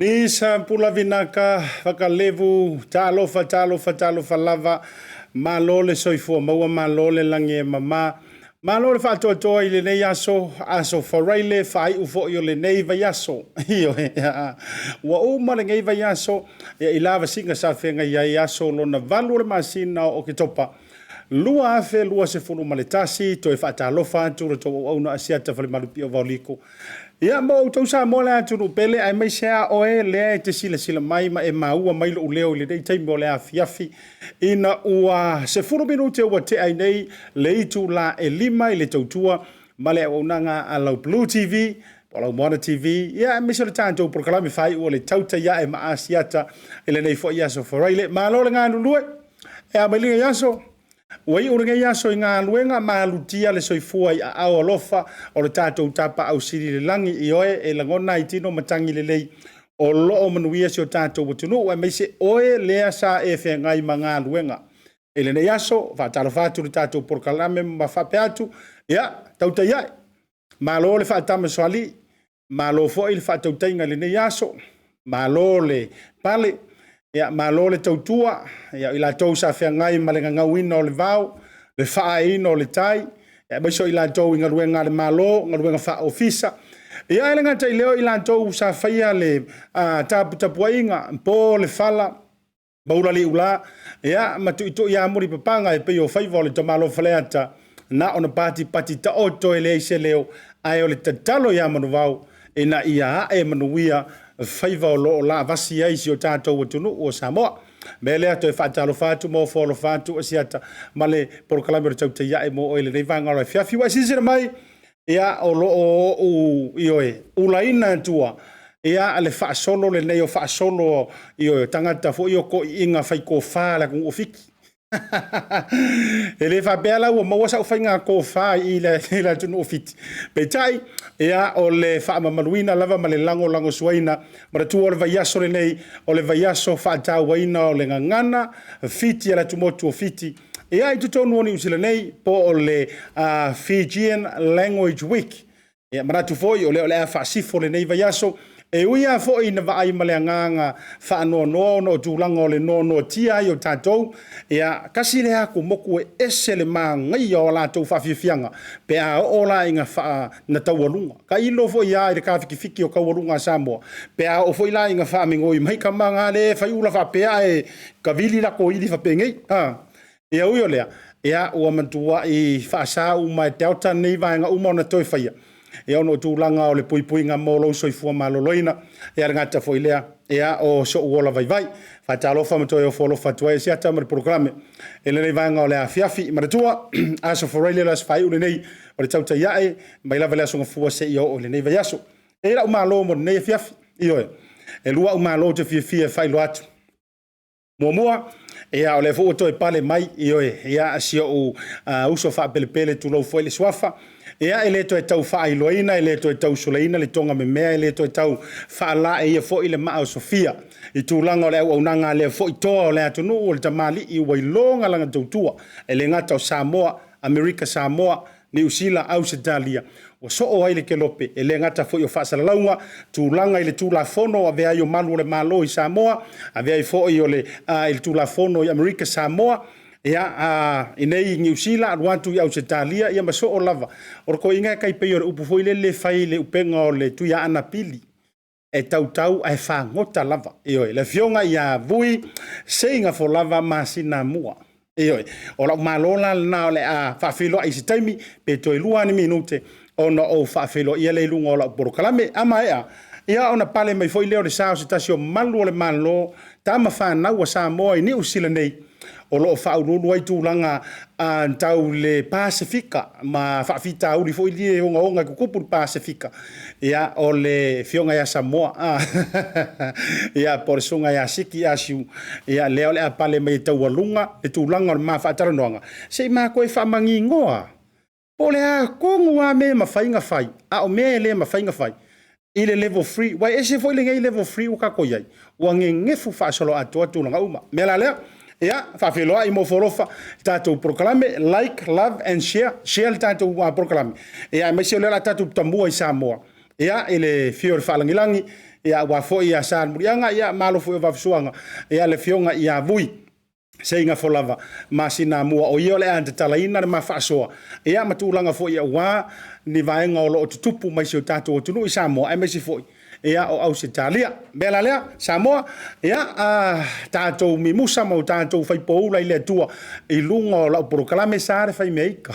Nisa pula vinaka vakalevu talofa lava malole soifua maua malole lange mama malole fatoa ile nei aso faraile fai ufo ile nei vayaso io wa uma le nei vayaso ya ilava singa safenga ya yaso lona valure masina o kitopa lua afe lua se fulu maletasi to fatalofa tu to ona ASIATA fale malupi o valiko. Ya mo to sa mo la tu pele ai mai sa o le te sila mai ma e maua mai lo leo le dei mo le afiafi ina ua se fulu minute wa te ai nei le tu la e lima le totua male o nanga a BLU TV Polo Moana TV ya me se tanto proclame fai o le TAUTAI ya e ma ASIATA ele nei fo yaso foraile ma lo nga lue e a mai yaso Wai uringa yaso inga luenga malutia le soifua i a alofa o le tātou tapa au siri le langi i oe e langona i tino matangi le lei o loo manuia si o tātou watunu wa meise oe lea sa e whea ngai ma ngā luenga. E le ne yaso, whaatalo whātu le tātou porkalame ma whapeatu, ia, tautai ai. Malo le whaatama soali, malo foi le whaatautainga le ne yaso, malo le pale, ya malole tautua ya ila tou sa fe ngai malenga ngawina o le vau le faaino le tai ya beso ila tou inga ruenga le malo ngaruenga fa ofisa ya ele ngata ileo ila tou sa faia le tapuinga po le fala baula li ula ya matu ya muri papanga e pe o fai vole to malo faleata na ona pati ta oto ele se leo ai o le tatalo ya manuvau ina ia e manuia faiva o lo la vasi ai si o tātou atunu o Samoa. Mele ato e whaatalo whātu mo wholo whātu ASIATA male porokalame o TAUTAI ia e mo oile nei vanga ora whiawhi wa sisira mai ia o lo o ioe ulaina tua ia ale whaasolo le nei o whaasolo ioe tangata fo io ko inga whai ko whala kung ofiki. Ele fa bela o mo sa fainga ko fa ile tunu ofiti pe tai ia o le fa maluina lava male lango suaina mara tu o le vaiaso le nei o le vaiaso fa ta waina o le ngana fiti ala tumotu ofiti ia i tonu oni usile nei po o le Fijian Language Week Ia manatu foi o le fa'asifo le nei vai aso e uia foi na vai maleanga fa'anoanoa no tulaga o le nono tia ai o tatou ia kasi le aku moku e ese le magai o latou fa'afiafiaga pe a o'o la inga fa na taualuga ka ilo foi ia i le kafikifiki o kaualuga Samoa pe a o foi la inga fa'amigoi mai kamaga le faiula fa'apea e kavili lako ili fa'apegei ia ui o lea ia ua matua i fa'asa uma e TAUTAI nei vaega uma ona toe faia ia ono tulaga o le puipuiga mo lou soifua maloloina ia le gata foi lea ia o so'u ola vaivai faatalofa ma toe ofolofa atu ai ASIATA ma le programe e lenei vaega o le afiafi ma le tua aso foraile le asfaiu lenei o le tautaiaʻe mai lava le asogafua seʻi o lenei vai aso e la'u malo mo lenei afiafi ioe e lua a'u malo te fiafia e failo atu muamua ia o le fo'u toe pale mai ioe ia asio'u uso fa'apelepele tulou foi le suafa ia e le toe tau fa'ailoaina e le toe tau soleina le toga memea e le toe tau fa'alae ia fo'i le ma'a o Sofia i tulaga o le auaunaga lea fo'i toa o le atunuu o le tamali'i ua iloga laga tautua e le gata o Samoa Amerika Samoa New Zealand Australia ua so'o ai le kelope e le gata fo'i o fa'asalalauga tulaga i le tulafono ave ai o malu o le malo i Samoa ave ai fo'i o le i le tulafono i Amerika Samoa ia inei New Zealand alu atu i Australia ia maso'o lava o le koiga kai pei o le upu foi le fai le upega o le tuia ana pili e tautau ae fagota lava ioe le fioga ia Vui Seigafolava Masinamua ioe o la'u malo la lana o le a fa'afiloa'i i se taimi pe toe lua ani minute ona ou fa'afiloaia le iluga o la'u polokalame ama ea ia ona pale mai foi leo le sa o se tasi o malu o le malo tama fanau a Samoa i New Zealand nei o loo fa'aululu ai tulaga tau le Pasifika ma fa'afitauli fo'i lie ogaoga kukupu le Pasifika ia o le fioga ia Samoa ia po le suga ia Siki Ah-Shew ia lea o le a pale mai taualuga le tulaga o le mafa'atalanoaga se'i makoe fa'amagigoa po le a kogu a me mafaiga fai a o mea e lē mafaiga fai i le level 3 wai ese fo'i legei level 3 ua kakoi ai ua gegefu fa'asolo atoa tulaga uma mea la lea ia fa'afiloa'i mo folofa tatou proklame like love and share le tatou proklame ia mai se o le la tatou tamua i Samoa ia i le fio le fa'alagilagi ia ua fo'i ia sa muriaga ia malo fo'i o vafisuaga ia le fioga ia Vui Seigafolava Masinamua o ia o le a tatalaina le mafa'asoa ia ma tulaga fo'i auā ni vaega o lo'o tutupu mai se o tatou atunuu i Samoa ai mai se fo'i ia o Australia me la lea Samoa ia tatou mimusa mo tatou faipoula i le atua i luga o la'u polokalame sa le fai meika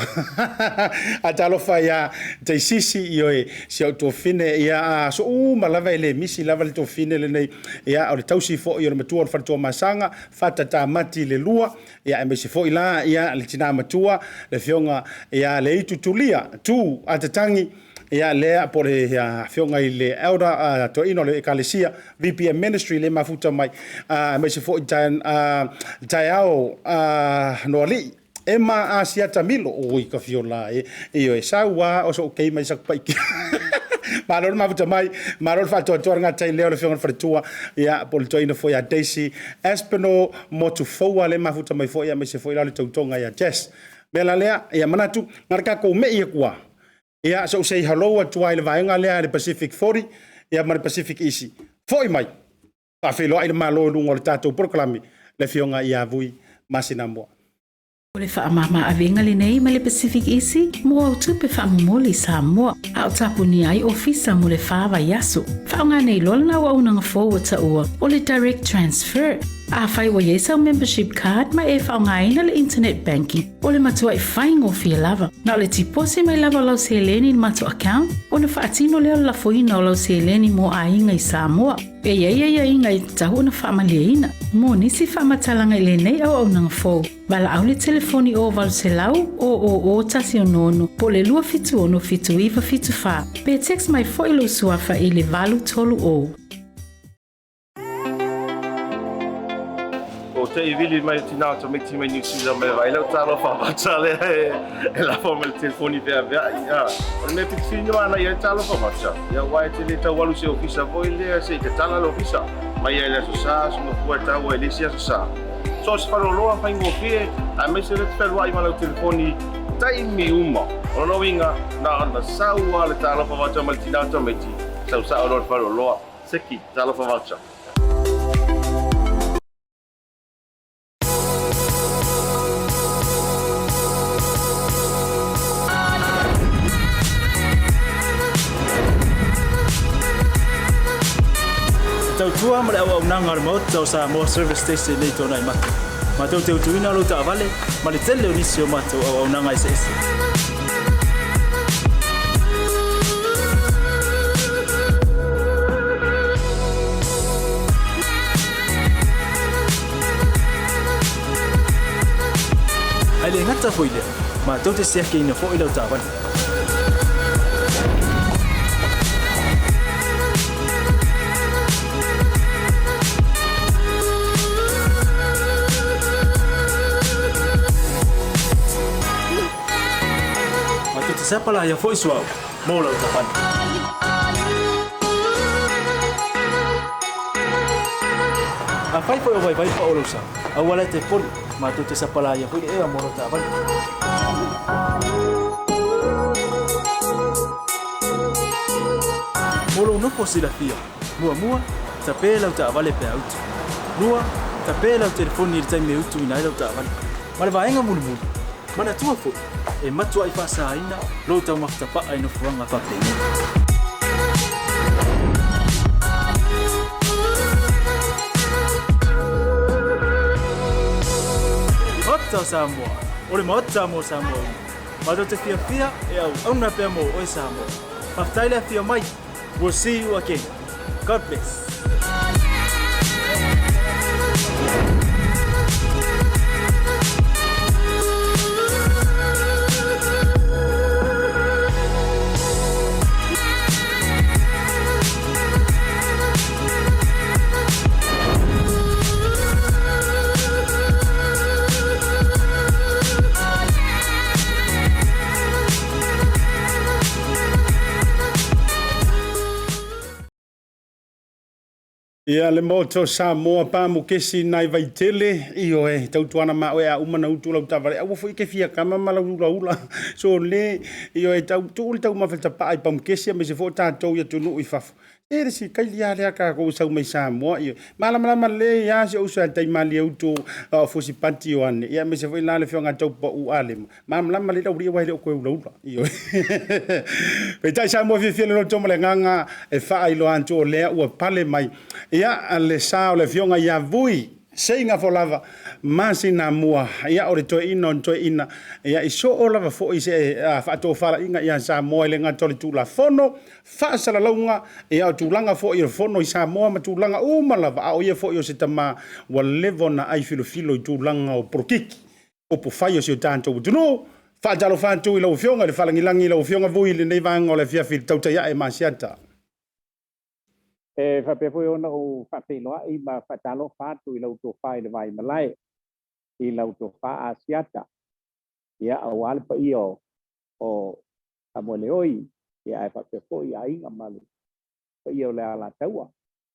a talofa ia taisisi ioe se autofine ia so uma lava e le misi lava le tofine lenei ia o le tausi fo'i o le matua o le falatoa masaga fatatamati le lua ia e maisi fo'i la ia le tinā matua le fioga ia le itutulia tu atatangi ia lea po le fionga i le elder to'ino le ekalesia VPM ministry le mafuta mai mai se fo'i tai au no ali e ma ASIATA milo o i ka fiola e saua o so kei mai sak pai Marol mafuta mai marol fa to ngata leo le fionga fatua ia po le to'ino foi a Daisy Espino motu foa le mafuta mai foi ia mai se foi la le tautonga ia Jess mela lea ia manatu marka ko me ia kwa ia so say hello atu ai le vaenga lea le Pacific 40 ia ma le Pacific Easy foi mai pa felo ai le malo lungo le tatou proklami le fionga ia Vui Masinamua o le whaamama avenga le nei ma le Pacific Easy mo au tupe whaamumoli Samoa au tapuni ai ofisa mo le whaava yaso whaonga nei lolna wa unanga forward ta ua o le direct transfer a whai wa yesa membership card ma e whaonga ina le internet banking o le matua i whaingo fia lava na o le tipose mai lava lau se leni ni matua account o na whaatino leo la foina o lau se leni mo a inga i Samoa e ia inga i tahu na whaamalia mo nisi whaamatalanga i le nei au nanga fo Bala au le telefoni o valselau o tasi o nono po le lua fitu ono fitu iwa fitu fa. Pe text mai fo ilo suafa i le valu tolu o. O te i vili mai tina to meti mai New Zealand mai vai lau talo fa batale e la forma le telefoni vea ia. O me pitino ana ia talo fa batale. Ia wai te le tau walu se ofisa foi le se te tala lo ofisa. Mai ia le so sa so mo fua tau e le sia so sa. So se falo loa fai ngofie, a me se le te whai malau telefoni tai mi uma. Ono winga na ona saua le talofa voucher ma le tinau tameti. Sa o lor palo loa. Seki talofa voucher. Tautua ma le au nanga mo tau sa mo service station nei tona i matu. Ma tau teu tuina lo ta vale, ma le tele unisio ma tau au nanga i se. Ai le ngata foile, ma tau te sia ke ina fo i lo ta vale. Siapa lah yang voice wow, mau lah ucapan. Apa itu yang baik pak urusan? Awalnya telepon, matu siapa lah yang voice mau lah ucapan. Mulu nupo sila pia, mua tapi lah ucapan lepas out. Tapi lah telepon ni time me utu ina lah ucapan. Malah baenga mulu. Mana tua fo? Matua i whaasaina, lo tau maftapa ai no fuanga whapeni. Ota Samoa, ore maota mo Samoa. Mato te fia e au na pea mo oi Samoa. Maftaile fia mai. We'll see you again. God bless. Ia le moto Samoa pa mo kesi nai vai tele io e tautuana ma o a umana utu lau tavare au foi ke fia kama mala ula so le io e tau ma fa pa ai pam kesi me se fo ta tau ya tunu i faf e si kai lia le ka ko sa mai Samoa io mala le ya se usa tai mali utu fo si panti o ane ia me se foi la le fionga tau pa u ale mala le tau ri wa le ko ula io pe tai Samoa fi le to mala nganga e fa ai lo anto le u pale mai ia le sao le fionga ia Vui Seigafolava Masinamua ia o le toi ina ia iso o lava fo i se whaato whala inga ia Samoa le ngā tole tūla fono whaasala launga ia o tūlanga fo i o fono i Samoa ma tūlanga umalava a o ia fo i o se tama wa levo na ai filo i tūlanga o porokiki o po whai o se o tāntou tunu whaatalo whantu i lau fionga le whalangilangi lau fionga Vui le nei vanga o le fiafil TAUTAI e ASIATA. Fa pe foi ona o fa pe loa I ma fa talo fa tu I lau to fa I vai malai I lau to fa ASIATA ia awal pa io o amoleoi ia fa pe foi ai ngamalu pa io le ala taua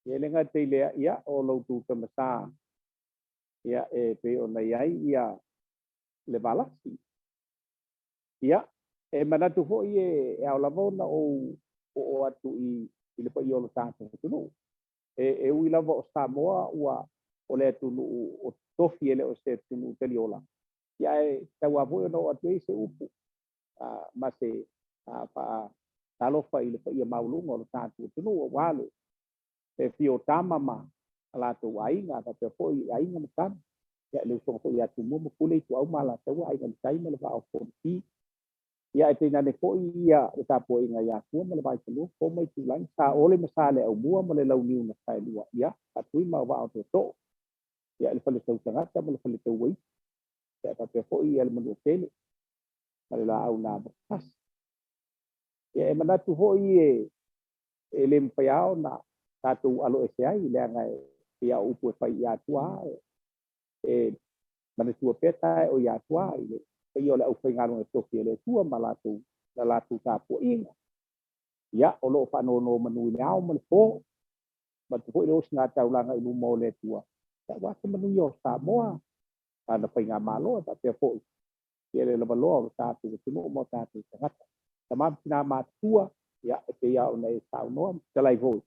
ia le nga te le ia o lau tu te masa ia e pe ona ia le balasi ia e manatu foi e au lavona o atu I le pa I o tātou tunu. E ui lava o Samoa ua o le tunu o tofi ele o se tunu teliola. Ia e tau avoe no atu se upu. Ma se pa talofa I le pa ia maulunga o le tātou tunu o wale. E fio tamama ala tu ainga ta pe foi ainga matan. Ia le so foi atu mo pule tu au mala tau ainga tai me le va o fonti. Ia e tena ne foi ia o tapo inga ia tua ma le vai tulu ko mai tu lang sa ole masale au mua ma le lau niu na sai lua ia atui ma wa o to ia le fale tau tangata ma le fale tau wai ia ta pe foi ia le manu tele ma le la au na pas ia e manatu foi e le mpaiao na tatu alo e ai le nga ia upu fai ia tua e manatu peta o ia tua ile io le au fai ngalo e toki le tua malatu la latu tapo inga ia o lo fa no manu le au man fo ma tu le os na taulanga I mo le tua ta wa te manu yo Samoa ana fai nga malo ta pe fo ia le lavaloa o tātou tunu mo tātou tangata. Tamam tina mātua, ia e te ia o nei tau noa, talai voi.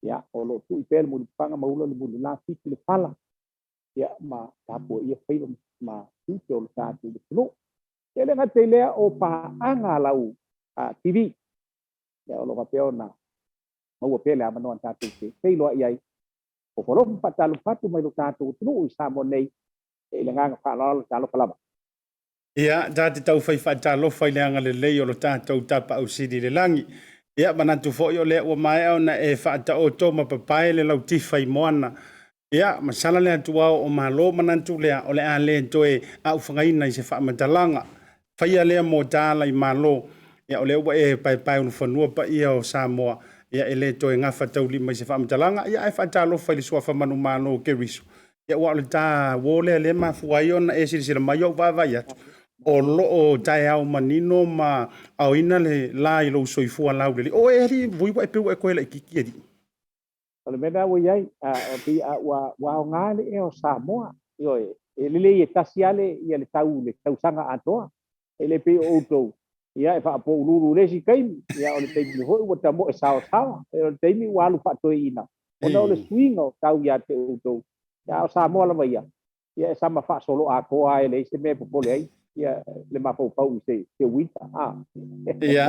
Ia o lo tu i pēle muli panga maula le muli nā tiki le pala. Ia ma tāpua ia whaiva ma tūte o le tātou le tunu. Ia le ngate lea o paanga lau TV. Ia o lo kapeo na maua pēle a manoan tātou te whailoa iai. O korofu patalu patu mai lo tātou tunu i sāmo nei. E le nganga whaalala Seigafolava. Ia, te tau whai whaatalofa i leanga le lei o lo tātou tapa au siri le langi. Ia, manantu fo o le ua mai au na e whaata o tō mapapai le lau tifai moana. Ia, masala le atu au o malo manantu lea o le a le toe au whangaina i se whaamatalanga. Whaia lea mo tāla i malo. Ia, o le ua e pai unu whanua pa ia o Samoa. Ia, e le toe ngā whatau lima i se whaamatalanga. Ia, e whaatalofa i le sua whamanu malo ke riso. Ia, ua o le tā wole le mafuai o na e siri mai au vavai atu. O loo tai au manino ma au ina le la i lo soifua lau le o eri vui wa pe wa ko le kiki eri o le mena wo yai o pi wa ngale e o Samoa yo e le tasiale ia le tau sanga atoa e le pe o to ia e fa po lulu le si kai ia o le te ni ho wa tamo e sao e o te ni wa lu fa to ina o no le swing o tau ia te o to ia o Samoa la ia ia sama fa solo a ko ai le se me po le ai ia le mapau se wita ia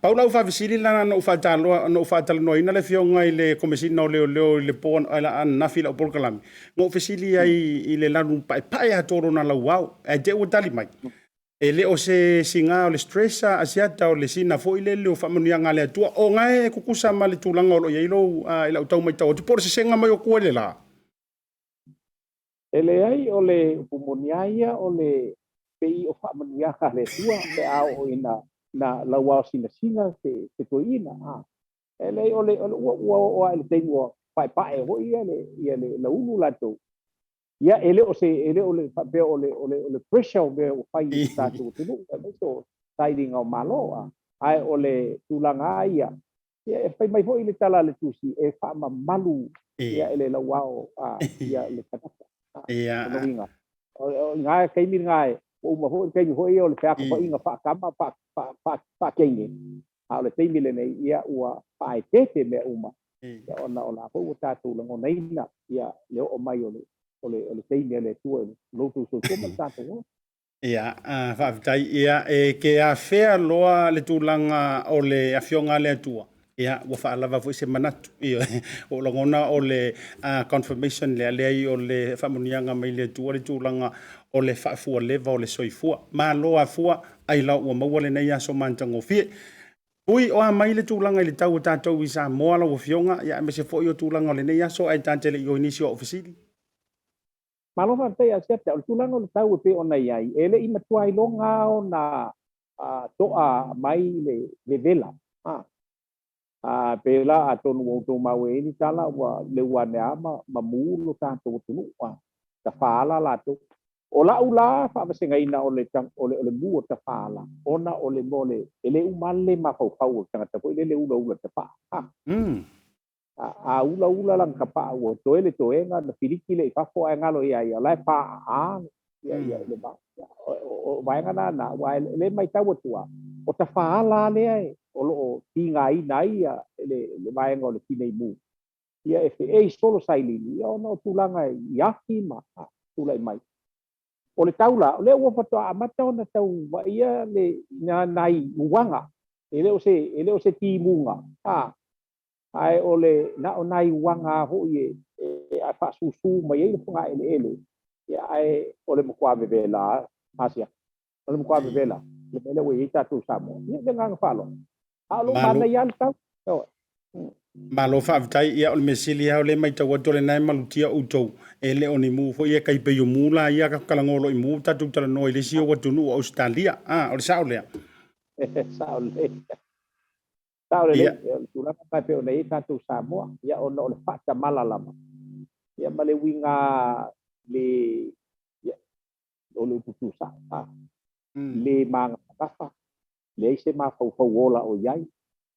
paula u fa visili la no fa talo no ina le fionga i le komesina o le pon ala na fila o polkalami no visili ai i le lanu pai a toro na lauau e te o tali mai e le o se singa o le stressa ASIATA o le sina fo i le o famanianga le atua o ngai kukusa ma le tulanga o lo yeilo i la utau mai tau te por se senga mai o kuele la ele ai o le pumoniaia o le pei o whamaniaka le tua le ao o ina na laua sina se toina ele o le o ele tengo pai ho ia le la ulu lato ia ele o le pe o le pressure o fai ta tu so siding o malo ai o le tulanga ia ia fai mai ho ile tala le tusi e fa malu ia ele laua ia le kataka ia o ngai kai mi ngai o ma ho kai ho ia o le fa ko inga fa kama fa kenge a le te mile nei ia ua pai te me uma ia ona ho ta tu lo nei na ia le o mai o le te mile tu lo tu so como ta tu ia fa tai ia e ke a fea loa le tulanga o le afionga le atua ia ua whaalava fo se manatu ia o longona o le confirmation le o le whamunianga mai le atua le tulanga o le whaafua leva o le soifua ma loa fua ai lau ua maua le nei aso mantango fie ui o a mai le tūlanga i le tau o tātou i Samoa la o fionga ia me se fo i o tūlanga o le nei aso ai tātele i o inisi o ofisili malova te ASIATA o tūlanga o le tau e pe o nei ai ele i matua i longa o na toa mai le vela pe la a tonu o tō mau e ni tala wa le wane ama ma mūlo tātou tunu ta whaala lato o la ula fa se ngai na o le mu o ta fala ona o le mole ele umale ma fau fau tanga ta ko le ula ta fa a ula lang ka pa o to ele to enga na filiki le fa fo nga lo ia la pa ia le ba o vai nga na wa le mai ta tua o ta fala le o lo ti ngai nai le vai nga le kinai mu ia e solo sailini o no tulanga yaki ma tulai mai o le taula le ua fatoa amata ona tau wa ia le nai uanga ele o se timunga ai o le na o nai uanga ho ie a fa susu mai ele funga ele ia ai o le mkwa bebela asia o le mkwa bebela le ele we ita tu samo ia le nganga falo alo mana yal tau malo fa vai ia o le mesili ha o le mai tau tole nai malutia utou ele oni mu fo ia kai pe yo mula ia ka kalangolo i mu tatu tala no ile sio watu no Australia o le saulea saulea tu la pa pe o nei tatu Samoa ia o no le fata malalama ia male winga le ia o le putu sa le manga kafa le se ma fo wola o yai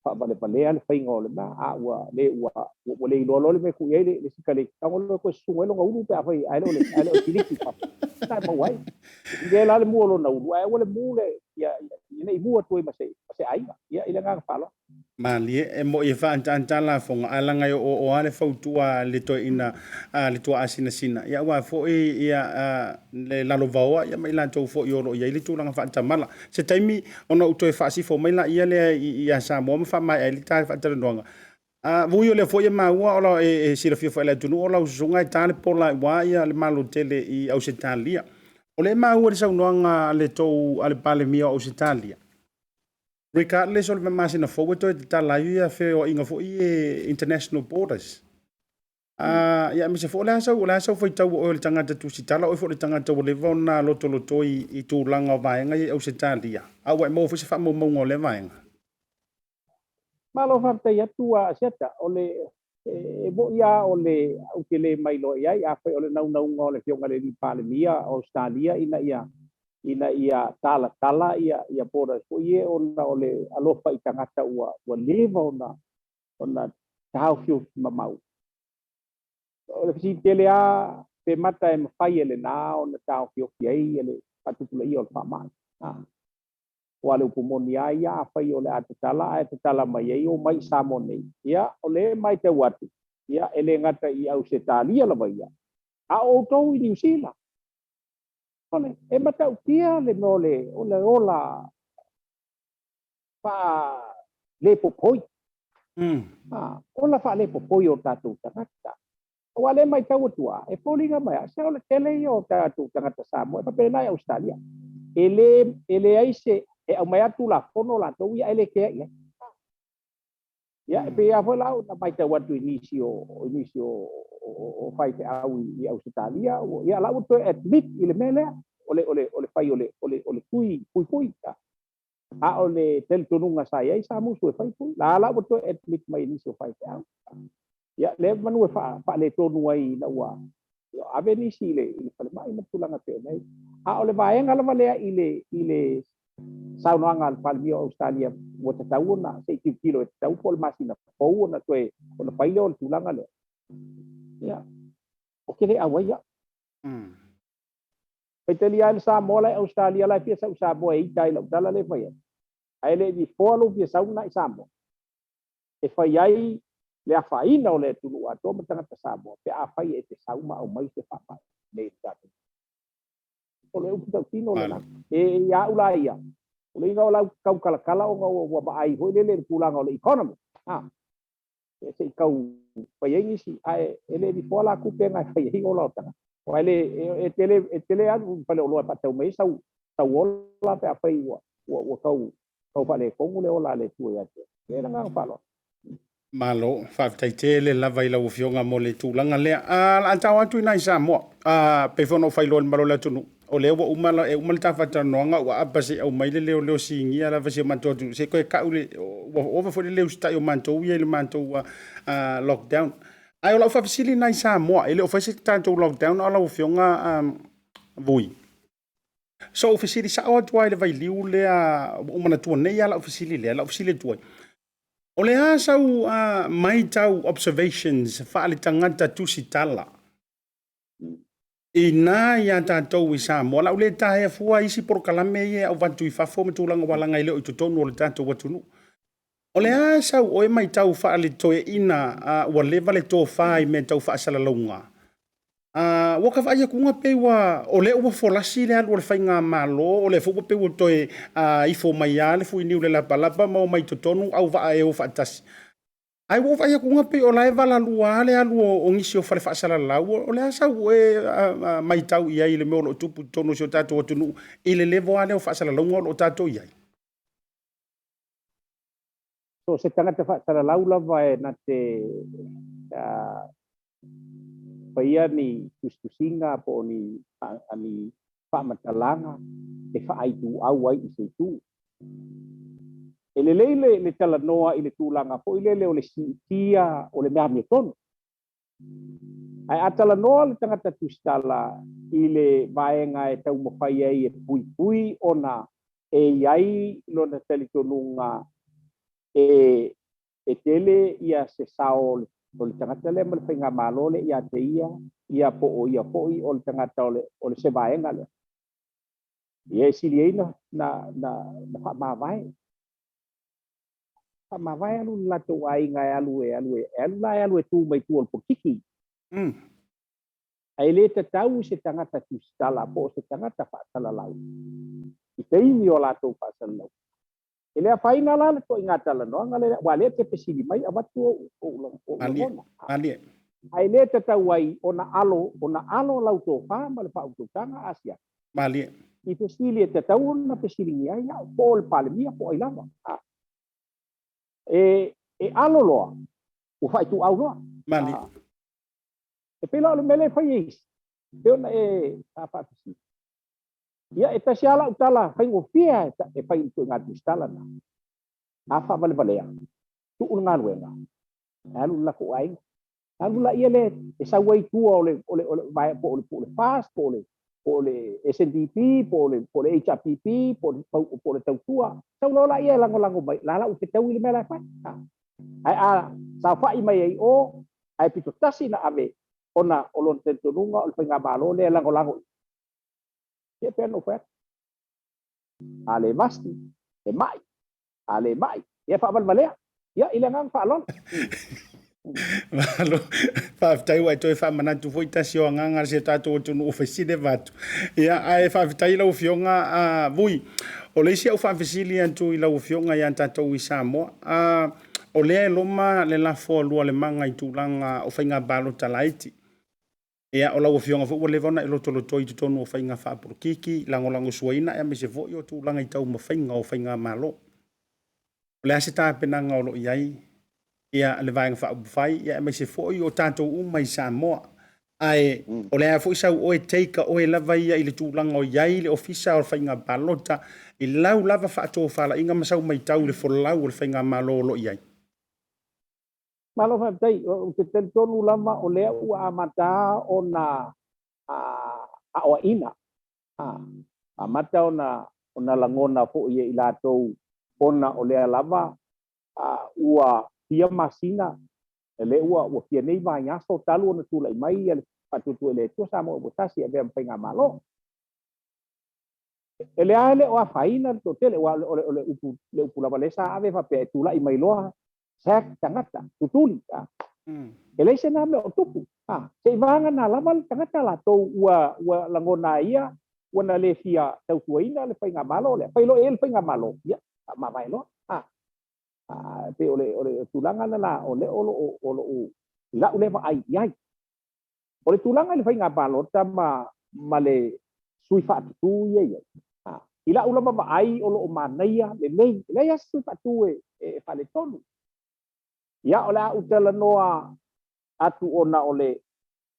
fa vale pale al faingo le ba wa le lo le me ku ele le sikale ka lo ko su lo ngulu pe fa ai lo tiliki pa tai mawai dia la le muolo na ulu ai wala mule ya nei mua tu ma se ai ya ila nga falo Mali e mo e fa antala fonga alanga o ale fautua le to ina le to asina sina ya wa fo e ya le lalovaoa ya mai la to fo yo ya le tu langa fa tamala se taimi ona uto e fa si fo mai la ia le ya sa mo fa mai ele ta fa tele nonga vui o le fo ya ma wa ola e sila fi fa le tunu ola zunga tale pola wa ya le malo tele i Ausitalia o le ma wa le sa nonga le to ale pale mia Ausitalia regardless of masina forward to ta la ia fe o inga fo i international borders ya mi se fo la sa foi tau o le tangata tu sitala o fo le tangata o le vona loto i tu langa vaenga i Ausitalia a wa mo fo se fa mo le vaenga malo fa te ya tu ASIATA ole e bo ya ole o ke le mai lo ya ya fe ole nau ngole fio ngale ni pale mia Australia ina ia tala ia pora ko ie ona ole alofa i tangata ua leva ona tau fiu mamau ole fisi tele a pe mata e mafai ele na ona tau fiu fiai ele patutula i ole whamai wale upumoni ia fai ole atatala mai ei o mai samone ia ole mai te watu ia ele ngata i Ausitalia lava ia a o tau i New Zealand ole e mata utia le nole ola fa le popoi ola fa le popoi o tatu tangata wale mai tau tua e polinga mai sa ole tele o tatu tangata samo e papel nai Australia ele aise e au mai atu la fono la tau ia ele ke ia pe a fola na mai tau atu inicio o fai te au i Australia ia la uto admit ile mele ole fai ole kui a ole tel tununga saya i samu su fai pu la uto admit mai inicio fai te au ya le manu fa le tonu ai na wa ave ni sile ile mai matulanga pe nei a ole vaenga la valea ile saunoanga al palmio Australia mo te tauna 6 kilo te tau pol masina pou na toe ona pai le tulanga le ya o kele awaya Italia sa mola Australia la pia sa bo e tai la dala le fai ai le di folo pia sa una isamo e fai ai le afaina o le tulu ato mo tanga sa bo pe a fai e te sauma o mai te papa le tatu o le upu tino la e ya ulaia o le nga ola kau kala o wa ai ho le pulanga o le economy e se kau fai ai si ai ele di fola ku pe nga fai ai o la tanga o ele e tele anu pale o lo pa tau mai sau ola pe a fai o kau pa le kongu le ola le tu ya te e nga palo malo fa taitele lava ila ufionga mo le tulanga le a tau atu ina isa mo pe fono failo malo le tunu o le wa umala e umal ta fata noanga wa abase au mai le singi ala vase mantotu se ko ka ule o fa le usta yo manto ye le manto lockdown ai ola fa fisili na isa mo ele o fa se tanto lockdown ala ufionga vui so fisili sa o tuai le vai liu le umana tu nei ala fisili le ala fisili tuai o le asau mai tau observations fa ale tangata tusitala ina ia tātou i Samoa la ule tahe fua isi porokalame ia au vantu i fafo me tūlanga walanga i leo i tutonu o le tātou watunu. O le asau o e mai tau wha ale toe ina ua leva le tō whai me tau wha asala launga. Waka wha ia kunga pewa o le ua folasi le alu o le whainga malo o le fuku pewa toe ifo mai ale fu iniu le lapalapa mau mai tutonu au wha e o wha atasi. Ai wo vai ku ngapi o lai vala lua le alu o ngisi o fale fasala la o le asa e mai tau ia ile me o tupu tonu so tatu o tunu ile levo ale o fasala la o tatu ia so se tanga te fasala la ula vai na te paia ni kustusinga po ni ani pamatalanga e fa ai tu au ai se tu ele le tala noa ile tulanga po ile o le sitia o le mea tonu ai atala noa le tangata tustala ile vaenga e tau mawhai ai e pui ona e iai lona telitonunga e tele ia se sao o le tangata le malwhainga malo le ia te ia ia po o le tangata o le se vaenga le ia sili na fa mavai alu la to ai ngai alu la tu mai tu o kiki ai le tau se tangata tu stala po se tangata fa sala lau i teimi o la to fa sala lau ele a faina la to ingata la no ngale wa le te pesili mai abatu o ali ai le tau ai ona alo lau to fa ma le fa tu tanga asia mali i pesili te tau na pesili ni ai po le palemia po ai lava e alo loa o fai tu au loa mali e pela le mele fai e ona a fa pesili ia e tasiala utala fai ngofia e fai tu ngati stala na afa vale valea tu unga luenga alu la ko ai alu la ia le e sa wai tu ole vai po le fast po le SNDP po le HPP po le tautua tau la ia lango mai la u tau ile mela fa ai sa fa i mai ai o ai pito tasi na ave ona olon tentunga o penga balo le lango ia peno fa ale masti e mai ale mai ia fa valea ia ile ngang fa lon Malo faafetai ua toe faamanatu foi tasi o agaga se tatou atunu ofesile vatu ia ae faafetai lau fioga vui o le isi au faafesili atu i lau fioga iā tatou i Samoa o lea e loma le lafo alua le maga i tulaga o faiga balo talaiti ia o lau fioga foʻi ua le vaona e lotoloto i totonu o faiga faapolokiki lagolago suaina e mase foʻi o tulaga i taumafaiga o faiga malo o le a se tapenaga o loʻi ai ia le vaenga faapufai ia e maise foʻi o tatou uma i Samoa ae o le a foʻi sau oe teika oe lava ia i le tulaga o iai le ofisa o le faiga balota i lau lava faatofalaʻiga ma sau maitau le folalau o le faiga malo o loʻi ai malo fa tai o te tonu lama o lea ua amata ona a o ina amata ona langona foʻi i latou ona o lea lava ua ia masina ele ua kia nei vai aso talu ona tulai mai ele patutu ele tu sama o tasi e vem penga malo ele ale o faina to tele ole upu la valesa ave fa pe tulai mai loa sak tangata tutuli ele sena me o tupu se vanga na laval tangata la to ua langona ia wana le fia tau tuaina le penga malo le pailo el penga malo ya ma vai lo pe ole tulanga la ole la ule va ai ole tulanga le fainga balota ma le sui fa tu ye ila ula ba ai olo manaia le ya sui fa tu e fa le tonu ya ola utela noa atu ona ole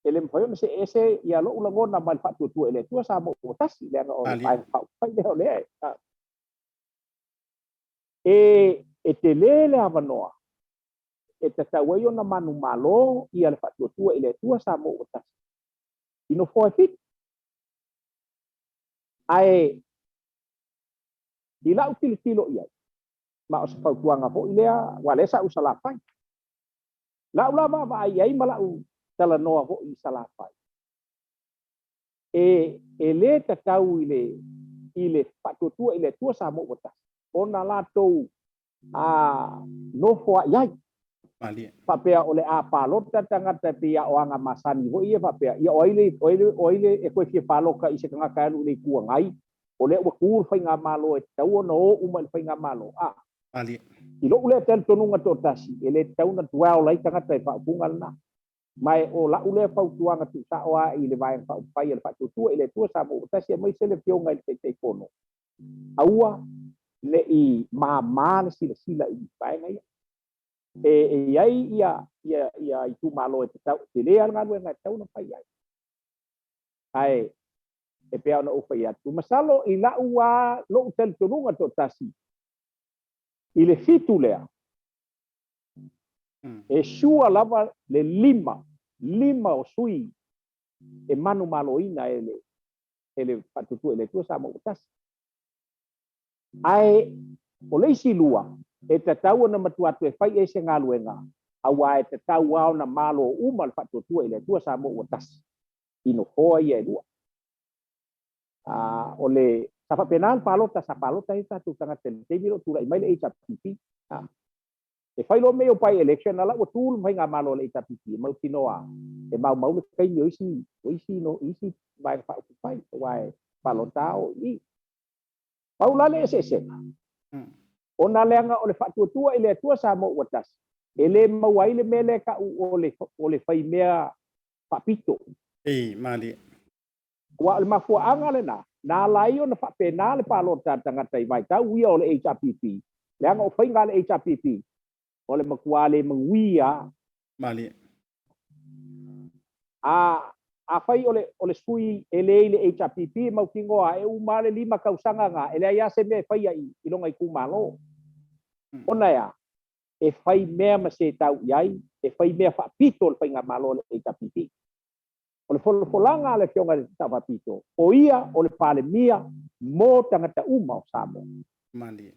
ele mfoyo se ese ya lo ula ngona mal fa tu ele tu sa mo tasi le o fa le ole e te lele avanoa e te tawai ona manu malo i ale fatuatua i le tua sa mo o tasi ino foa fit ae i lau tilo iai ma o se fautuanga fo i lea wa lesa u salafai lau lava va ai ma lau tala noa fo i salafai e le te tau i le fatuatua i le tua sa mo o tasi ona latou no foa iai papea ole a palota tangata pia o anga masani ho ia papea ia oile e koe fia paloka i se kanga kanu le kua ngai ole ua kur fainga malo e tau no uma fainga malo i lo ule tel tonunga to tasi ele tau na tuao lai tangata e fa pungal na mai o la ule fa tuanga tu sa oa i le vai fa pai le fa tu ile tu sa mo tasi mai se le pio ngai te kono aua le i ma sila i pai ngai iai ia i tu malo e tau te lea nganu e ngai tau na pai ai e pea na ufa ia tu masalo i la ua lo tel tonunga to tasi i le fitu lea e shua lava le lima o sui e manu malo ina ele patutu ele tu sa mo tasi ai o le isi lua e te tau na matuatu e fai e se ngā luenga. Awa e te tau au na malo umal fatu tua ile tua sa mo o tasi. ino foa ia e lua. Ole sa penal palota sa palota ita tu tanga te miro tu lai mai le ita pipi. E fai lo meo pai election ala o tu mai nga malo le ita pipi mau tinoa. E mau le kai yo isi no isi vai fa pai vai palota o i. Paula le ese. Ona lenga ole fa tua ile tua sa mo watas. Ele mau ile mele ka ole fai mea papito. Mali. Wa le mafuanga le na lai ona fa pena le palota tanga tai vai tau ia ole HRPP. Lenga o fai nga le HRPP. Ole makuale mangwia. Mali. A fai ole sui ele HRPP mau kingoa e umale 5 kausanga nga ele ia se me fai ai ilonga i kumalo. Ona ya e fai mea ma se tau iai e fai mea fa pito fai nga malo le HRPP. Ole folanga le fionga le tava pito. O ia ole pale mia mo tangata uma o samo. Mali.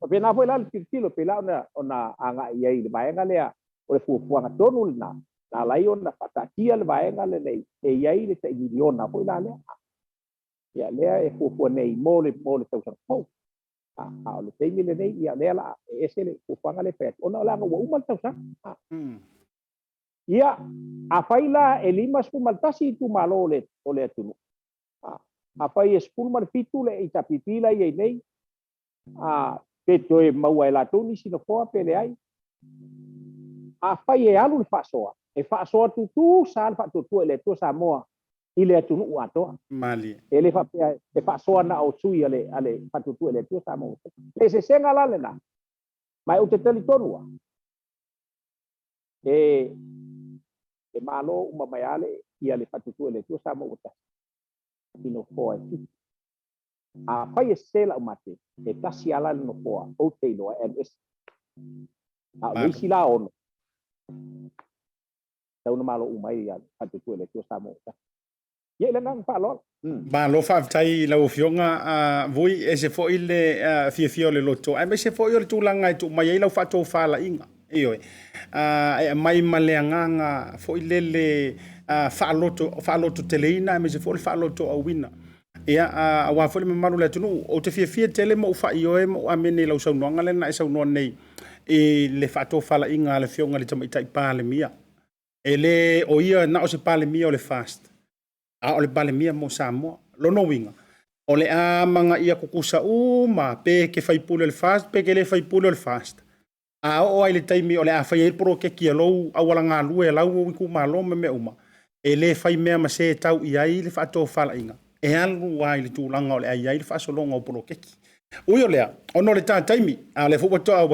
Pena foi lá le tilo pela ona anga iai le vaenga lea ole fuanga tonu na lai ona patakia le vaenga le nei e iai le te miliona foi lá lea. Ya lea e fu nei mole tau sa. Le te mile nei ia lea la ese le fuanga le pet. Ona la ngo uma tau sa. Ia a faila e 5 maltasi tu malo ole tunu. A fai e spul pitu le ita pipila ia nei. Pe toe mau ai la tuni sino foa pele ai. A fai e alu le fasoa. E fasoa tu sa fa tu ele tu sa moa ile tunu uato. Mali. Ele fa e fasoa na o sui ale fa tu ele tu sa moa. Le se senga la le na. Mai o te tali tonua. E malo uma mai ale ia le fa tu ele tu sa moa. Ino foa a fai e sela o mate e tasi ala no foa o te loa MS a leisi la ono tau na malo umai ya atu tu ele tu samo ye le nang palo Malo fa tai la fionga vui e se fo ile fio le loto ai me se fo ile tu langa tu mai la fa to fa la inga io e mai maleanga fo ile le fa loto teleina me se fo fa loto a wina ia a wa fo me malu le tunu o te fia tele mo fa io e mo amene la usau nonga le na isa no nei e le fa to fa la inga le fionga le tama itai pa le mia ele o ia na o se pa le mia o le fast o le pale mia mo Samoa lono winga o le manga ia kukusa uma pe ke fai pule le fast pe ke le fai pule le fast o ai le taimi o le a fai pro ke kia lo a wala ngā lue lau o ku malo me uma e le fai mea ma se tau i ai le fato fala inga e alu ai le tūlanga o le ai le faso longa o pro keki ui o lea ono le tā taimi a le fuwa toa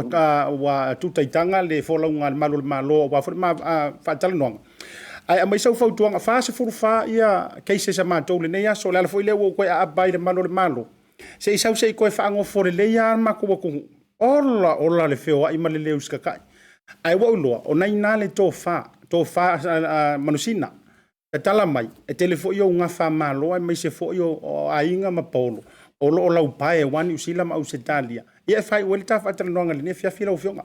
wa tutaitanga le folaunga le malo wa furi ma fatala noanga ai mai sau fau tuanga fa se furu fa ia keise sa matou le nei aso le ala foi le wo koe a bai le malo se i sau se i koe fa ngo fore le ia ma ko ko ola le feo ai ma le leu ska kai ai wo lo o nai na le to fa manusina e tala mai e telefo yo nga fa malo ai mai se fo yo ainga ma polo o lo lau pae wani usila ma usetalia ia fai wel ta fa tra nonga le fia fila o fionga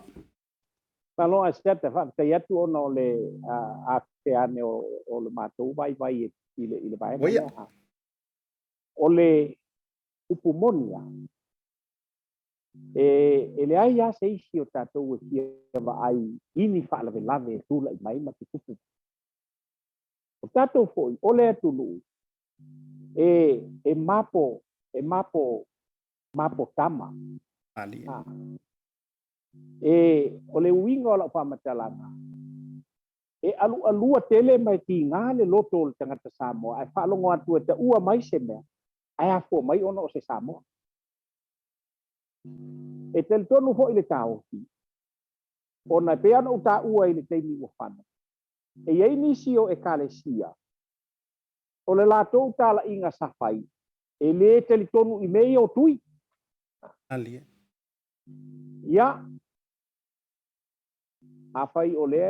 Malo ASIATA fa te atu ono le a te ane o le matou vai ile vai o le upumonia e le ai a se isi o tatou e fia va ai ini fa lave tu la mai ma ki tupu o tatou foi o le atulu e mapo tama ali o le uinga o la whamatalanga. Alua tele mai ti ngā le loto le tangata Samoa. Ai whaalongo atu e te ua mai se mea. Ai hafo mai ono o se Samoa. E te tonu ho i le tāoki. O na peana o tā ua i le teimi ua whana. E iei nisi o e kalesia. O le lātou tāla inga sawhai. E le te li tonu i mei o tui. ali Ia. A fai o le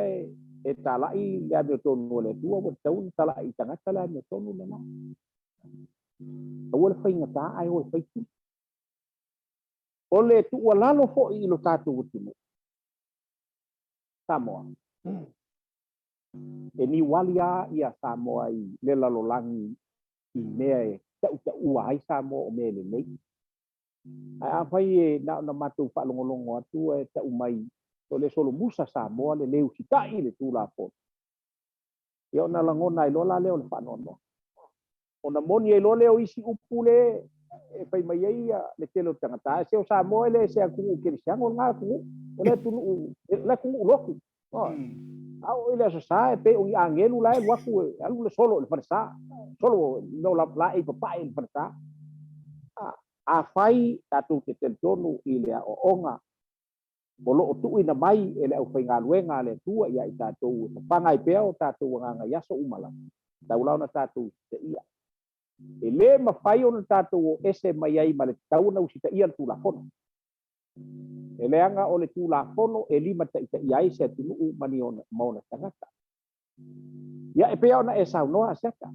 e talai le ame tonu le tua o tau talai tangata le ame tonu le na. O le fai ngata ai o le fai tu. O le tu o lalo fo i lo tatu utimo. Samoa. e ni walia ia Samoa i le lalolangi i mea e ua ai Samoa o mea le nei. Ai a fai e na matu whaalongolongo atu e ta umai o le solo musa Samoa le leu sitai le tū la po. Ia ona langona i lola leo le whanono. Ona moni e lo leo isi upu le e fai mai ia le telo tangata. Se o Samoa le se a kungu kirisiango ngā kungu. O le tunu le kungu uloku. Au ile sa pe o angelu la waku alu le solo le farsa. Solo no la e papa e farsa. A fai tatu te tonu i le o onga. Bolo o tu ina mai ele au fai ngā luenga le tua ia i tatu. Pangai peo tatu nganga yaso umala. Taulau na tatu te ia. E le mawhai o na tatu o ese mai ai ma le tauna usita ia tu la fono. E le anga o le tu la fono e lima ta ita iai se tunu u mani o na mauna tangata. Ia e peo na e sau noa ASIATA.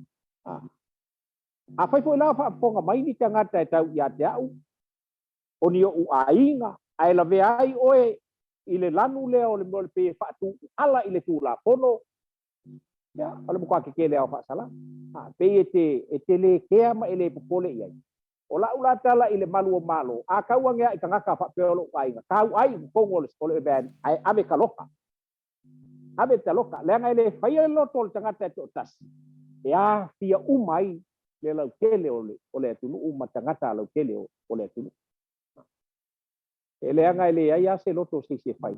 A fai po ila whaaponga mai ni tangata e tau ia te au. O ni o u ainga. Ai la ve ai oe i le lanu lea o le mo le pe whaatu ala i le tu la fono. Ya, ala mo kwa ke le au whaasala. Pe e te le kea ma ele popole iai. O la ula tala i le malu o malo. A kaua ngea i kangaka whapeolo ainga. Kau ai kongo le skole e ben. Ai ame kaloka. Ame taloka. Leanga ele whaia loto le tangata e to tasi. E a fia umai le lau kele o le atunu. Uma tangata lau kele o le atunu. E leanga ele ai ase loto se whai.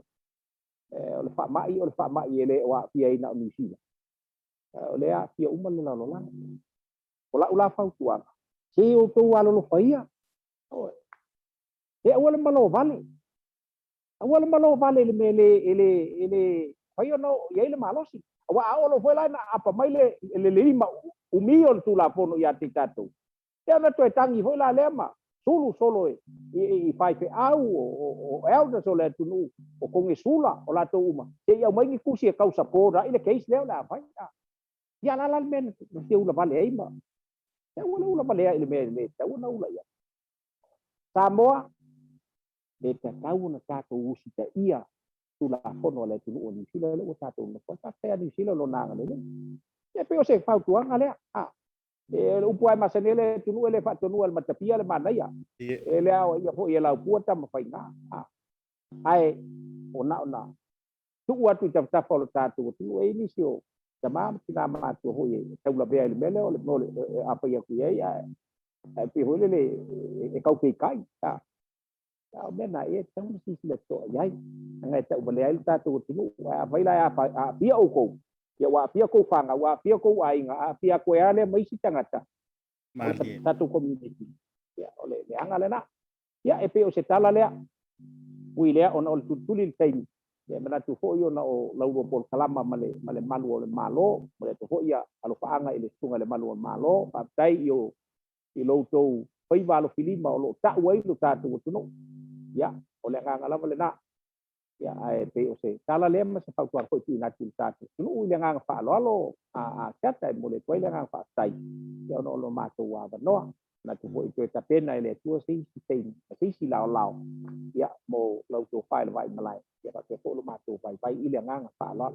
O le whaamai ele o a fia ina o New Zealand. O le a fia uma le lalolanga. O la ula whautuanga. Se o tō alolo whaia. E awale malo vale. Awale malo vale le mele ele whaia no ia ile malosi. Awa aolo whaila na apa mai le lima umio le tūla pono ia te tātou. E ana toi tangi whaila lema. Sulu solo i whai pe au o elda so le tunu. O konge sula o la tō uma. Se iau mai ni kusi e kausa pōra. Ile keis leo la whai. Ia lala le mena. Se ula vale eima. Ula malea ile me tau na ula ia. Samoa le tau na tātou usita ia tula fono le tunu o New Zealand le o tātou na kota tea New Zealand lo nanga le. E peo se whautuanga lea. E upu ai masanele tunu ele whatonua le matapia le manaia. E lea o ia po ia lau puata ma whainga. Ai ona. Tuku atu i tawtafa o le tātou tunu e inisi o tamam tina matu hoye taula bea ile mele o le mole apa ia ku ia pe hole le e kau ke kai ta mena e tau si le to ai ngai ta ubale ai ta tu tinu a vai la a pia o ko ia wa pia ko fanga wa pia ko ai nga a pia ko ale mai si tangata mali ta tu community ia ole le anga le na ia e pe o se tala le ui le ona o tuli tai ya mana tu fo yo na o lau pol kalama male malu o le malo male tu fo ia alo faanga ile sunga le malu o malo pa tai yo i lo to pai valo filima o lo ta wai lo ta tu no ya o le nga la male na ya ai pe o se tala le ma se fa ko tu na tu ta tu no ile nga fa lo a chata mole ko ile nga fa tai ya no lo ma tu wa no na tu fo i ta pena ile tu si lao ya mo lo to file vai malai ya pa te polo mato pai ile nganga fa la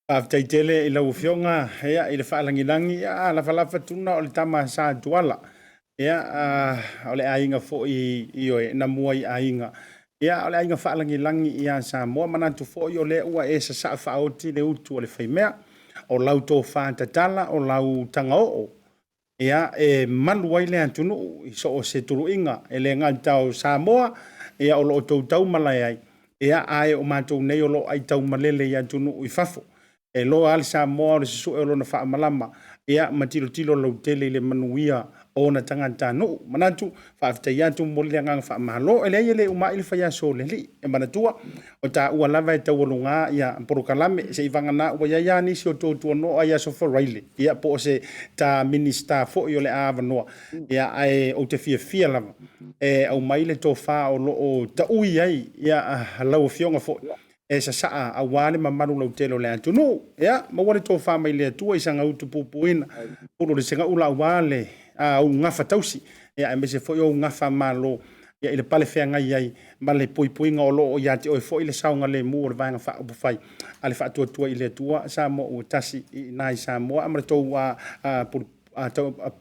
aftai tele ila ufionga ya ile fa langilangi ya la fa tuna o le tama sa tuala ya o le ainga fo i o na mua i ainga ya o le ainga fa langilangi ya sa mo mana tu fo yo le ua e sa fa oti le utu o le faimea o lau to fa tatala o lau tangao ya e malu ai le antunu so o se turuinga ele ngantau Samoa ya o lo tau malai ai ia ai o matou nei o lo ai tau malele ia tunu i fafo e lo al Samoa le su e lo na fa malama ia matilo lo tele le manuia o na tangata no manatu fa afta ia tu mo le ngang fa malo ele ele uma il fa ya so le li e manatua o ta ua lava e tau lunga ia porokalame se ivanga na o ya ni so to no ai so for really ia po se ta minister fo yo le ava no ia ai o te fia lava e au mai le to fa o lo o ta ui ai ia lau fionga fo e sa a wale mamaru lo telo le atu no ya ma wale to fa mai le tu isa ngau tu pupuina pulu le senga ula wale a ngafa tausi ya me se fo yo ngafa malo ia ile pale feanga ai ma le puipuinga o loo ia te o fo ile saunga le mu o le vaenga fa fai ale fa tua ile tua sa mo o tasi nai sa mo amre tou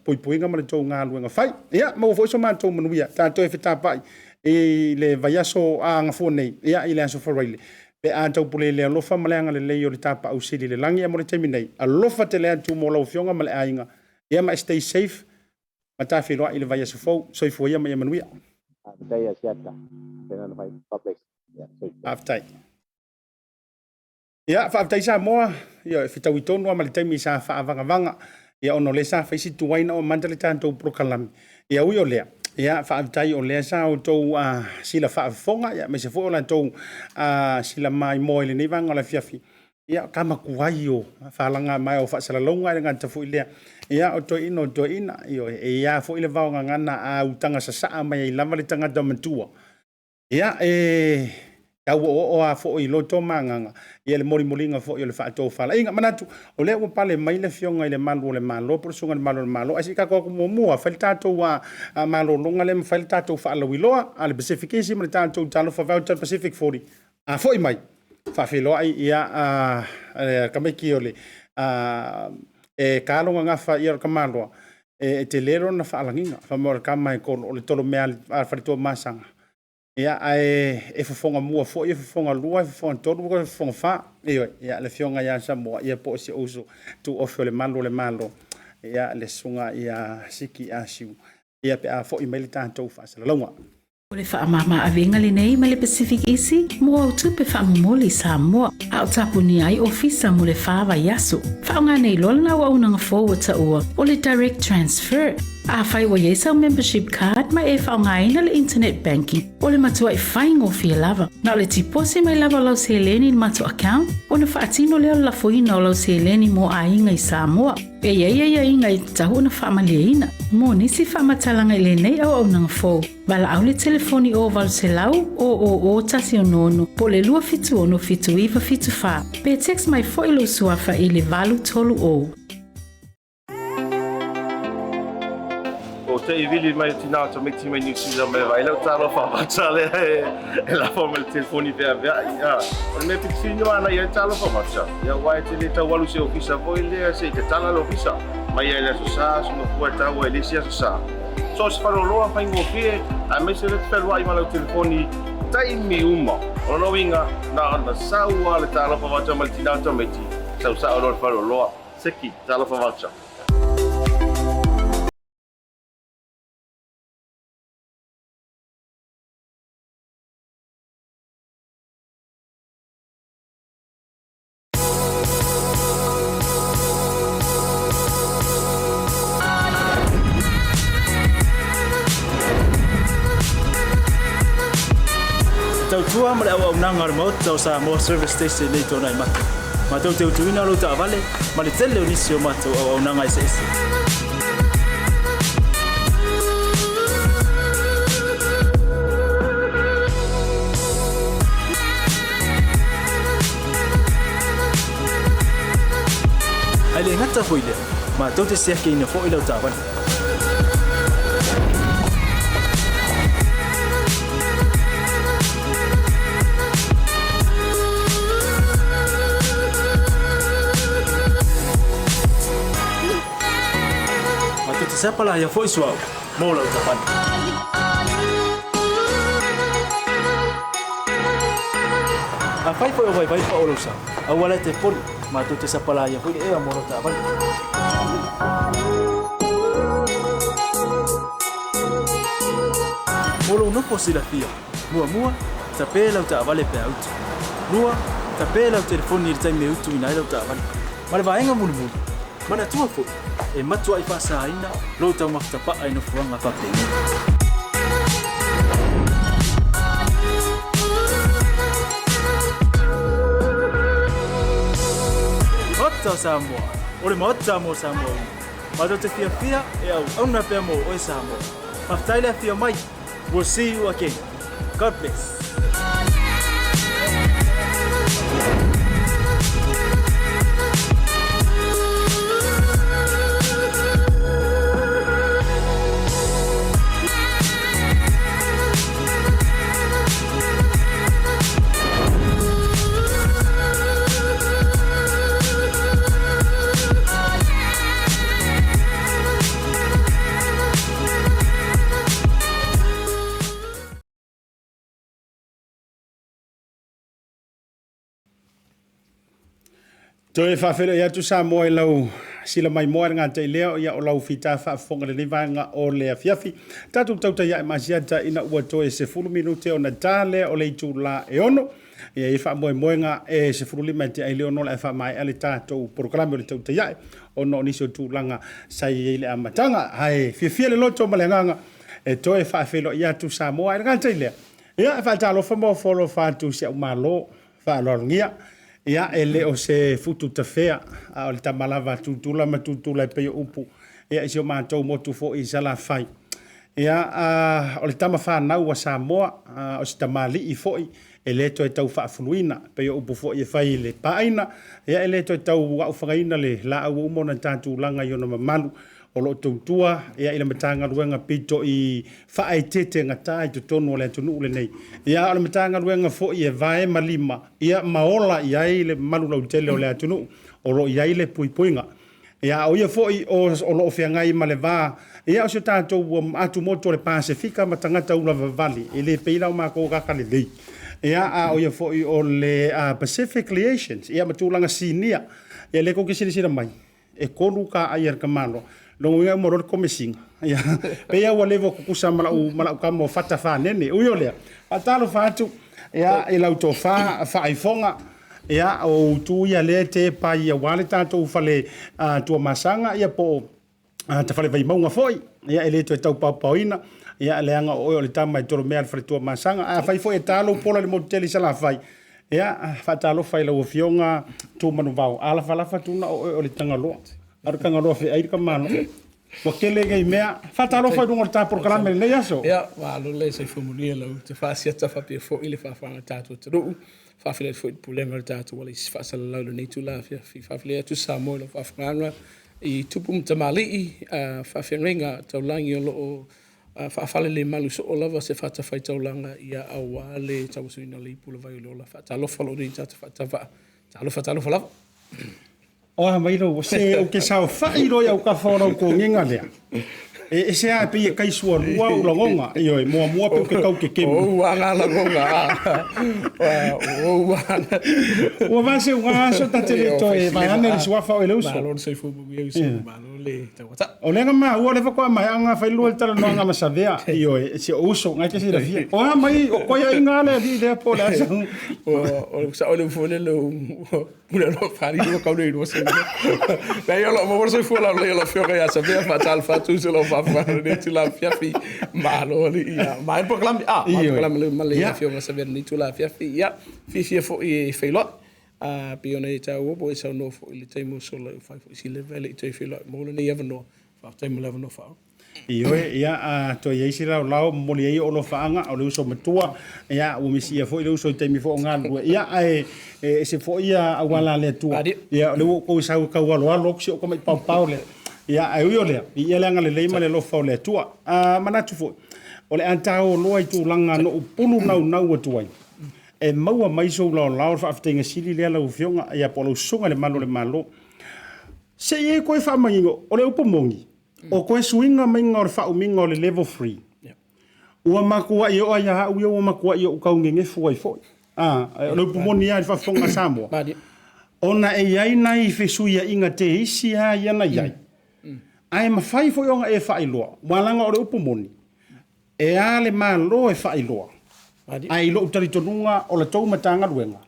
puipuinga ma le tou ngā luenga fai ia mo fo so ma tou manuia ta to e fita pai e le vaiaso a ngafo nei ia ile aso faraile pe a tau pule le alofa maleanga le lei o le tapa au sili le langi mo le temi nei alofa te le atu mo lau fionga ma le ainga ia ma stay safe ma ta filoa ile vaiaso fo so ifo ia ma ia manuia vakadei ASIATA dengan vai public ya aftai ia fa sa moa ia fitau itonu ma le temi sa fa vanga ia ono le sa fa isi tuaina o mandale tanto prokalami ia ui o lea ia fa o lea sa o tou sila fa fonga ia me se fo la tou sila mai moi le ni vanga la fiafi ia kama kuai o fa langa mai o fa sala longa nga ta fu ile ia o to ina io ia fo ile va ngana a utanga sa mai lava le tanga da mantua ia ka o fo i loto manga ia le molinga fo i le fa to fa inga manatu o le o pale mai le fionga ile malo por sunga malo asi ka ko mo fa tato wa malo longa le fa tato fa lo wiloa al pacification le tato talo fa voucher pacific 40 fo i mai fa filo ai ia ka me ki ole kalonga nga fa ia ka malo te lero na fa langinga fa mo ka mai ko le tolo me al fa to masanga ia e fofonga mua fo ia fofonga lua e fofonga todo ko fofonga fa ia le fionga ia sa mo ia po se uso tu ofio le malo ia le sunga ia siki Ah-Shew ia pe a fo email tanto fa sa longa O le whaamama a venga le nei ma le Pacific Isi, mo au tupe whaamumoli Samoa, au tapuni ai ofisa mo le whaawa yaso. Whaonga nei lola na waunanga forward ta ua, o le direct transfer. A whai wa yesa membership card ma e whaonga ina le internet banking, o le matua i whaingo fia lava. Na o le tipose mai lava lau se leni in matua account, o na whaatino leo la foina o lau se leni mo a inga i Samoa. E ia inga i tahu na whaamalia ina. Mo nisi whaamatalanga i le nei au nanga fo. Wala au le telefoni o valu se lau o tasi o nono. Po le lua fitu ono fitu iwa fitu wha. Pe text mai fo ilo suafa i le valu tolu o. O te i vili mai tina to make team New Zealand me vai lau talo fa batale e la forma le telefoni pe avea ia o me pitsinho ana ia talo fa batsa ia wai te le tau walu se ofisa voi le se te tala lo ofisa mai ia le so sa so no fu ta wa le sia so sa so se faro loa fa ingo fie a me se le telo ai ma le telefoni tai mi uma o no winga na sa wa le talo fa batsa mal tina to me ti sa o lo faro loa seki talo fa batsa Tua ma le au nanga mo tau sa mo service station nei tona i mata. Ma tau te utuina lo ta vale, ma le tele o nisi o mata au nanga i se ese. Ai le ngata foile, ma tau te seake ina fo ila ta vale. Sepala ya foi suau, mola o tapan. A fai foi o vai pa olosa. A wala te poli, ma tu te sepala ya foi e mola o tapan. Mola no posila fia. Mua, tapela o tavale pe auto. Lua, tapela o telefoni il time utu ina o tavan. Ma le vaenga mulu. Mana tua fo e matua i fasa ina lo tau maftapa ai no fuanga pape Ota Samoa ore mota mo Samoa ma do te fia e au na pe mo o Samoa maftaila fia mai we'll see you again God bless Toi whawhero ia tu Samoa lau sila mai moa ngā te leo ia o lau whita whaafonga le niwanga o lea fiafi. Tātou tautai ia masiata ina ua toe se 10 minute o na tāle o le itu la e ono. Ia i wha moe ngā e se 15 te ai leo no la e wha mai ale tātou programe o le tautai ia o no nisi o tūlanga sai i le amatanga. Hai fia le loto ma le nganga e toe whawhero ia tu Samoa ngā te leo. Ia e whaatalo whamau wholo whātu se au malo whaalorngia. Ia e leo se futu tawhea o le tamalava tutula ma tutula e peo upu. Ia isi o mātou motu fo i sala whai. Ia o le tama whanau a Samoa o si tamali i foi e leto e tau whaafuluina peo upu fo i whai le paaina. Ia e leto e tau wau whangaina le la au umona tātu langa i ona mamalu o lo tautua. Ia ila matanga ruenga pito i whae tete ngata i tutonu o le atunu ule nei. Ia o le matanga ruenga fo i e vae malima. Ia maola i ai le malu lau tele o le atunu o lo i ai le puipuinga. Ia o ia fo i o lo whiangai ma le vā. Ia o se tātou atu moto le Pasifika ma tangata ula vavali. E le peila o mako kaka le lei. Ia o ia fo i o le Pacific Liaison. Ia matulanga sinia. Ia le koke sinisira mai. E konu ka aier ka malo. Longo ia moro ko mesinga ya pe ia wa levo kukusa mala ka mo fata fa nene u yo le atalo fatu ya ila auto fa ifonga ya o tu ia le te pa ia wale tanto fale tu masanga ia po ta fale vai maunga foi ya ele to tau pauina ya le anga o le tama i toro mea fale tu masanga a fai foi talo pola le moteli sala fai ya fatalo fai lo fionga Tumanuvao ala fala fatuna o le tangalo Arkanga rofe ai ka mano. Wa kele ngai mea fatalo fa dungo ta programa le yaso. Ja, wa lo le se formulier lo te fa sia ta fa pe fo ile fa fa tato tru. Fa file fo pulenga tato wala is fa sala lo ni tu la fa file tu Samoa lo fa franga I tupum tamali fa fenga to langi lo fa fale le malu so lava se fa ta fa to langa ia awale ta usina le pula vai lo fa ta lo fa lo ni ta fa ta lo fa lava. O mai ro se o ke sa fa I ro ya ka fora ko nginga le e se a pe kai suo lua u longa io e mo pe ke kau ke ke o anga la longa o va se wa so ta te to e vai ane si wa fa o le uso lo se fu bu yo se ma lo le ta wata o le ma o le fa ko mai anga fa lu tala no anga ma sa vea io e se uso ngai ke se la via o mai o ko ya inga le di de po la o sa o le fu le lo pula lo fari lo ka le no se ba yo lo mo so fu la lo fiore ya sa vea fa tal fa tu se lo fa ne tu la fiafi malo ia mai proclam proclam le male fiore sa vea ni tu la fiafi ia fi fo I feilo piona ta o bo sa no fo le temo so le fa si le vele te feilo mo le ia no fa temo le no fa io ia to ia sira lao mo le o lo faanga o le uso matua ia o misi fo le uso temi fo nga ia se fo ia awala le tua ia le ko sa ka walo lo ko ko mai pau le ia ai yo le ia le nga le leima le lo fa le tua mana tu fo o le antao lo ai tu langa no pulu nau tuai e maua mai so lao fa aftenga sili le la ufionga ia polo sunga le malo se ye ko fa mango o le upomongi o ko suinga mai ngor fa umingo le level 3 ua makua I o ia u o makua I o ka ngenge foi le upomoni ia fa fonga Samoa ona e ai nai fe suia inga te isi ia na ia ai ma fai foi onga e fa ilo malanga o le upomoni e ale malo e fa ilo ai lo utari tonunga o le tau matanga luenga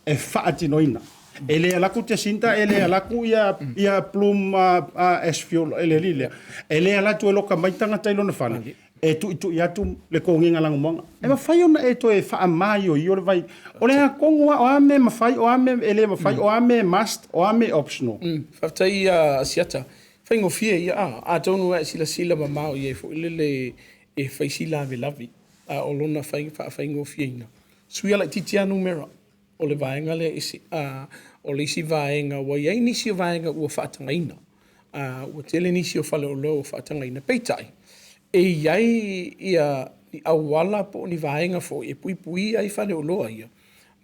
e faati noina ele ala ku te sinta ele ala ku ia plum Ah-Shew ele lile ele ala tu lo ka maitanga tailo na fana e tu ia tu le ko nginga lang monga e ma fai ona e to e fa mai o le vai o le kongo o ame ma fai o ame ele ma fai o ame must o ame optional fa tai ASIATA fai ngo fie ia a tonu e sila ma mau ye fo le e fai sila ve lavi o lona fai ngo fie ina suia la titia numero o le vaenga le isi o le isi vaenga wa ia nisi vaenga ua whaatangaina ua tele nisi o whale o lo o whaatangaina peitai e iai ia I awala po ni vaenga fo e pui ai whale o loa ia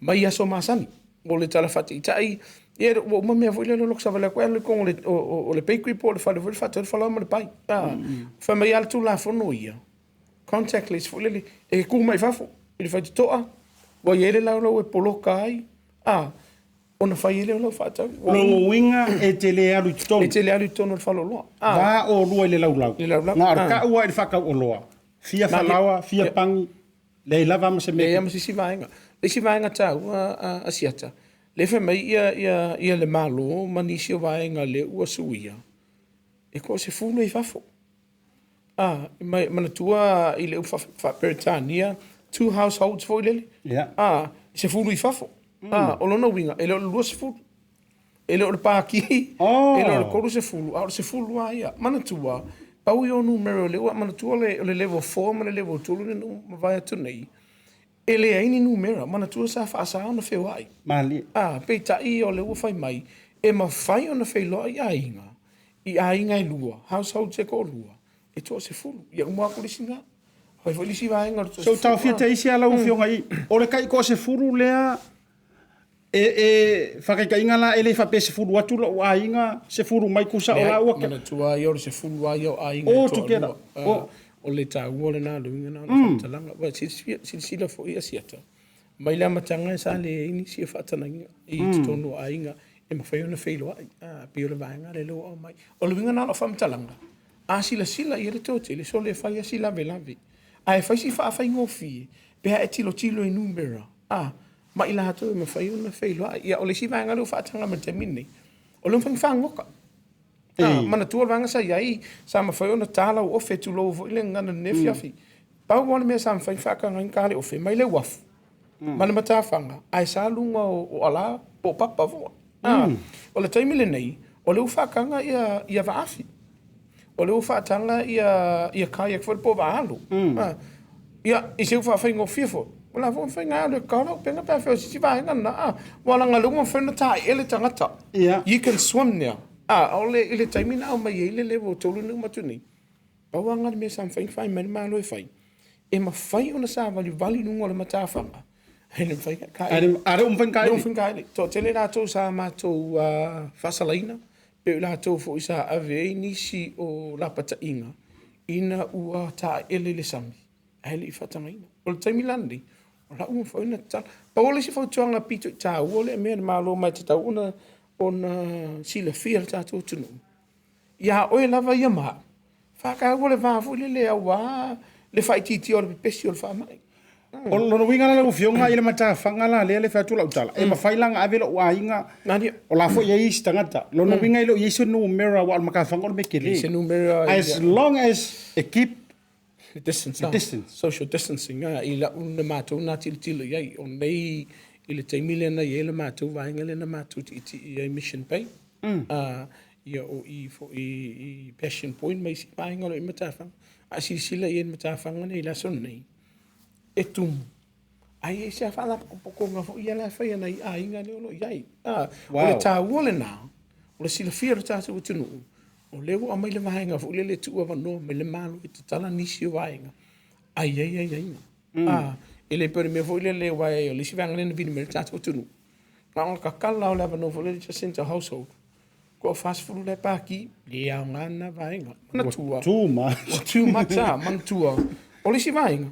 mai aso masani o le tala whatitai ia o mamea fo ile lo loksa vale koe le kong o le peikui po le whale whale ma le pai wha mai ala tu la fono ia contactless fo lele e ku mai fafo I le whaiti toa wa iere lau e poloka ai Ona fai ele o whaatau. Longo winga e te le alu tonu. E te le alu tonu le whaloloa. Va o lua i le laulau. Le laulau. Ngā ar ka ua i whakau o loa. Fia whalawa, fia pangi. Le lava ma se meke. Le ama si vaenga. Le si vaenga tau ASIATA. Le wha mai ia le malo manisi o vaenga le ua suia. E ko se fulu i whafo. Mana tua i le ufa Peritania, 2 households fo i lele. Se fulu i whafo. O lona winga, e leo lua se fulu. E leo le pāki, e leo le koru se fulu. A o se fulu a ia. Mana tua, pau i o numero le ua, mana tua le level 4, ma le level 2, le ma vai atu nei. E le aini numero, mana tua sa whaasa o na wheo ai. Mali. Peita i o le ua whai mai, e ma whai o na whai loa i a inga. I a inga i lua, household se ko lua. E toa se fulu, ia umua ko lisi nga. Hoi fo lisi vaenga. So tau fia te isi ala ufionga i. O le kai ko se fulu lea, whakaikainga la ele whape se fulu atu la ua inga, se fulu mai kusa o la ua. Mana tua i ore se fulu ai o a inga. O tukera. O le tā ua le nā luinga nā whatalanga. Wa sila fo i ASIATA. Mai la matanga e sa le ini si e whatananga. I tonu a inga. E mawhai ona whailo ai. Pio le vaenga le lua o mai. O luinga nā la whamtalanga. A sila i le tote. Le so le whai a sila lave. A e whai si whaafai ngofi. Pea e tilo e numera. Ma ila hatu me fai una failo ia o le si vanga lu fatanga me te mini o lu fangoka mana tu vanga sa ia sa ma fai una tala o fe tu lo ile ngana ne fiafi pa wona me sa fai faka ngai kale o fe mai le waf mana mata fanga ai sa lunga o ala po papa vo o le taimi le nei o le faka nga ia vaafi o le fatanga ia kayak fo po valo ia i se fa fai ngo fifo wala fo fai ngā le karo penga pa fo si vai ngana wala ngalunga fena tai ele tangata you can swim now ole ile taimi na mai ile level tolu no matuni pa wanga me sam fai man ma lo fai e ma fai ona sa vali no ngole mata fanga ele fai ka are fai kai to tele na to sa ma to fasalaina pe la to fo isa ave nisi o la pata inga ina ua ta ele le sami ele fatamaina o taimi landi la uma foi na tal paola se foi tuanga pito ta ole me malo mai ta una sila fiel ta tu no ya o lava ia ma fa ka ole va fu le wa le fai titi o le pesi o fa mai o no winga la ufionga ile mata fanga la le fa tu la utala e ma failanga avelo wa inga o la fo ye istangata lo no winga ile yeso numero wa maka fanga me kele as long as it keep distance. Social distancing. Ila una mātou nā tili iai. O nei, ila taimile na iela mātou, vaingale na mātou i mission pay. Ia o i passion point, mai si vaingalo i matawhanga. A si sila i matawhanga nei la son nei. E tumu. Ai e se a whala pokonga fo ia la whaia nei a inga leo lo iai. O le tā uole nā, o le sila whiara tātou o tunu. O lewo a mai le vahenga fo le tu ava no me le malo i te tala nisi o vahenga ai ele pere me fo le wai o le si vanga le vini me tatu tunu nga ka kala o le ava no fo le just center household ko fast food le paki le a ngana vahenga mana tua too much man tua o le si vahenga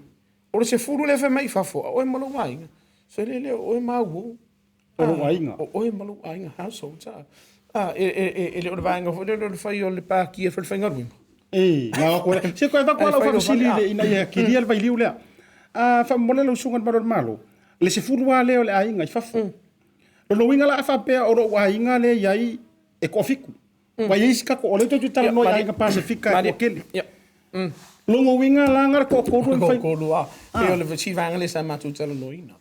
o le se furu le fe mai fafo o e malo vahenga so le o e mau o e malo vahenga household ele o vanga fo le fai o le paki e fo fai ngaru na ko se ko va ko la fasili le ina ia ki dia vai liu le fa mole lo sunga malo le se fulu ale o le ainga fa fo lo winga la fa pe o ro wa inga le yai e ko fiku wa iska ko le to tala no ainga pasifika ko kele lo ngo winga la ngar ko fai ko lo e o le si vanga le sa matu tala no ina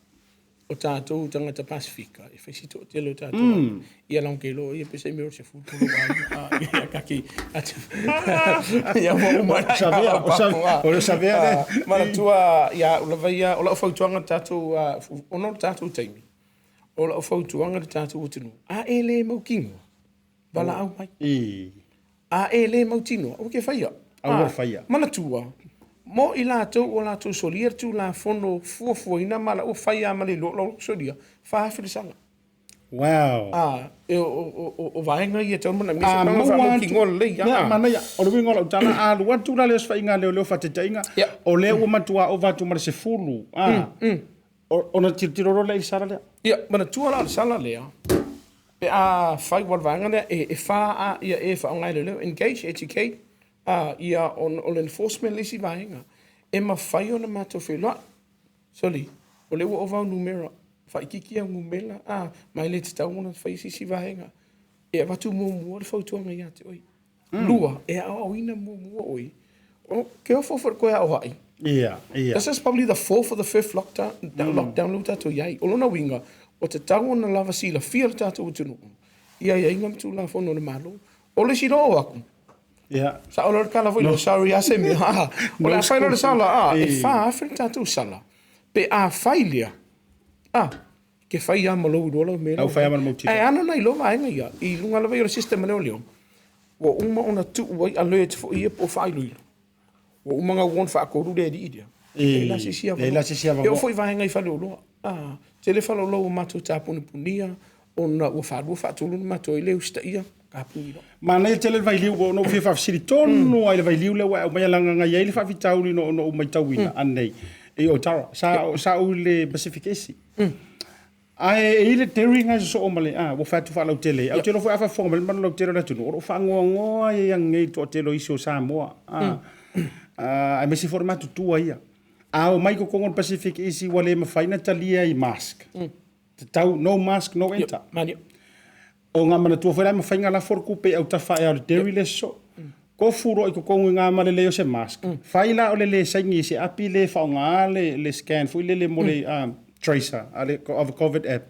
o tātou tangata Pasifika, e whaisito o te lo tātou. Ia lankelo, ia pese meo se futu ia kaki. Ia mo umana. O le savea. Mana tua, ia ulawaia, o la whautuanga tātou, ono tātou taimi. O la whautuanga tātou utinu. A e le mau kingo. Wala au mai. A e le mau tino. O ke whaia. Au whaia. Mana tua. Mo i lātou o lātou solia tu la fono fuafuaina ma la o whaia ma le lo solia. Whaafiri Wow. O vaenga i e tau mana misa panga wha ki ngol lei. Mana ia. O le wingo la utana a lua tu la leo swainga leo whatetainga. O leo o matua o vatu mara se fulu. O na tirtiroro lei sara lea. Ia, mana tua la sala lea. Pe a fai wal vanga e fa ia e fa ngai le engage educate ia on enforcement lisi vainga e ma fai ona mato fela soli o le o va numero fa kiki ngumela mai le tau ona fai si vainga e va tu mo le foto ngai ate oi lua e a ina mo oi o ke o fo ko ya o ai yeah. This is probably the 4th or the 5th lockdown luta to yai o lona winga o te tau ona lava sila fia tātou tunu. Ia ingam tu la fono na malo. O le si roa aku. Yeah. Sa o lor kala foi sorry ase me ha. O la fai lor sala e fa afri tātou sala. Pe a failia. Ke fai a malo dola me. Au fai a malo tiko. E ana nei lo vai ia. I lunga lava o sistema leo. O uma ona tu wai alert fo ia po fai lui. O uma nga won fa ko rude di idia. E la si sia. E o foi vai ngai fa lo. Te le whalo lau mato tāpuni punia, o na ua whaarua whaatulu mato i leo sta ia, ka puni ro. Ma nei te le vai liu, no fia whafsiri tonu ai le vai liu leo, o mai alanga ngai ei le whawhitauri no mai tauina, anei. E o tara, sa ui le Pacific Esi. Ai e le teri ngai so o male, o whatu whalau tele, au te lo fwa whafonga, mele mana lau tero na tunu, o whangoa ngoa e angei to te lo isi o Samoa. Ai mesi fora matu tua ia. O mai ko kongon Pacific Isi wale mawhaina talia I mask. Te tau, no mask, no enter. Mani. O ngā mana tua whaira mawhainga la forku pe au ta whae au dairy le so. Ko furo I ko kongo ngā male leo se mask. Whaila o le saingi se api le whao ngā le scan, fui le mole tracer, of a COVID app.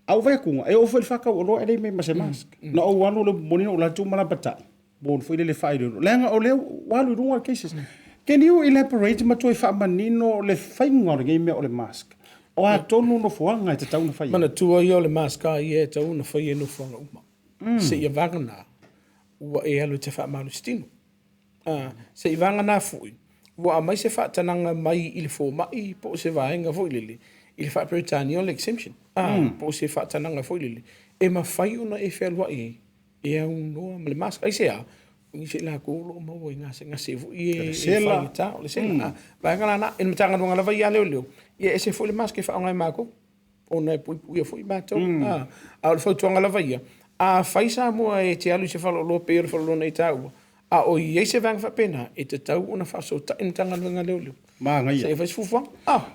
Au vai kunga, e o whai whakau o roa e me ma se mask. Na o wano le monino o la tu mana patai. Bon, fui le whaere. Lenga o leo, walu runga cases. Can you elaborate ma toi wha manino le whainga o me o le mask? O a tonu no fuanga te tau na whai. Mana tua I o le mask I e tau na whai e no fuanga uma. Se ia vangana, ua e alu te wha malu stino. Se I vangana fui, ua a mai se wha tananga mai I le fo mai, po se vaenga fo lili. I le wha Britania o le exemption. Po se wha tananga fo lili. E ma whai ona e whelua e au noa ma le mask. Ai se ngi se la ko lo mo nga se fu e sela ta le sela va nga na en mtanga nga la va ya leo e se fu le maske fa nga ma ko ona pu pu fu ba to a fo to nga la va ya a faisa mo e te alu se fa lo pe fa lo nei ta o ye se vang fa pena e te tau ona fa so ta en tanga nga leo ma nga se fa fu fa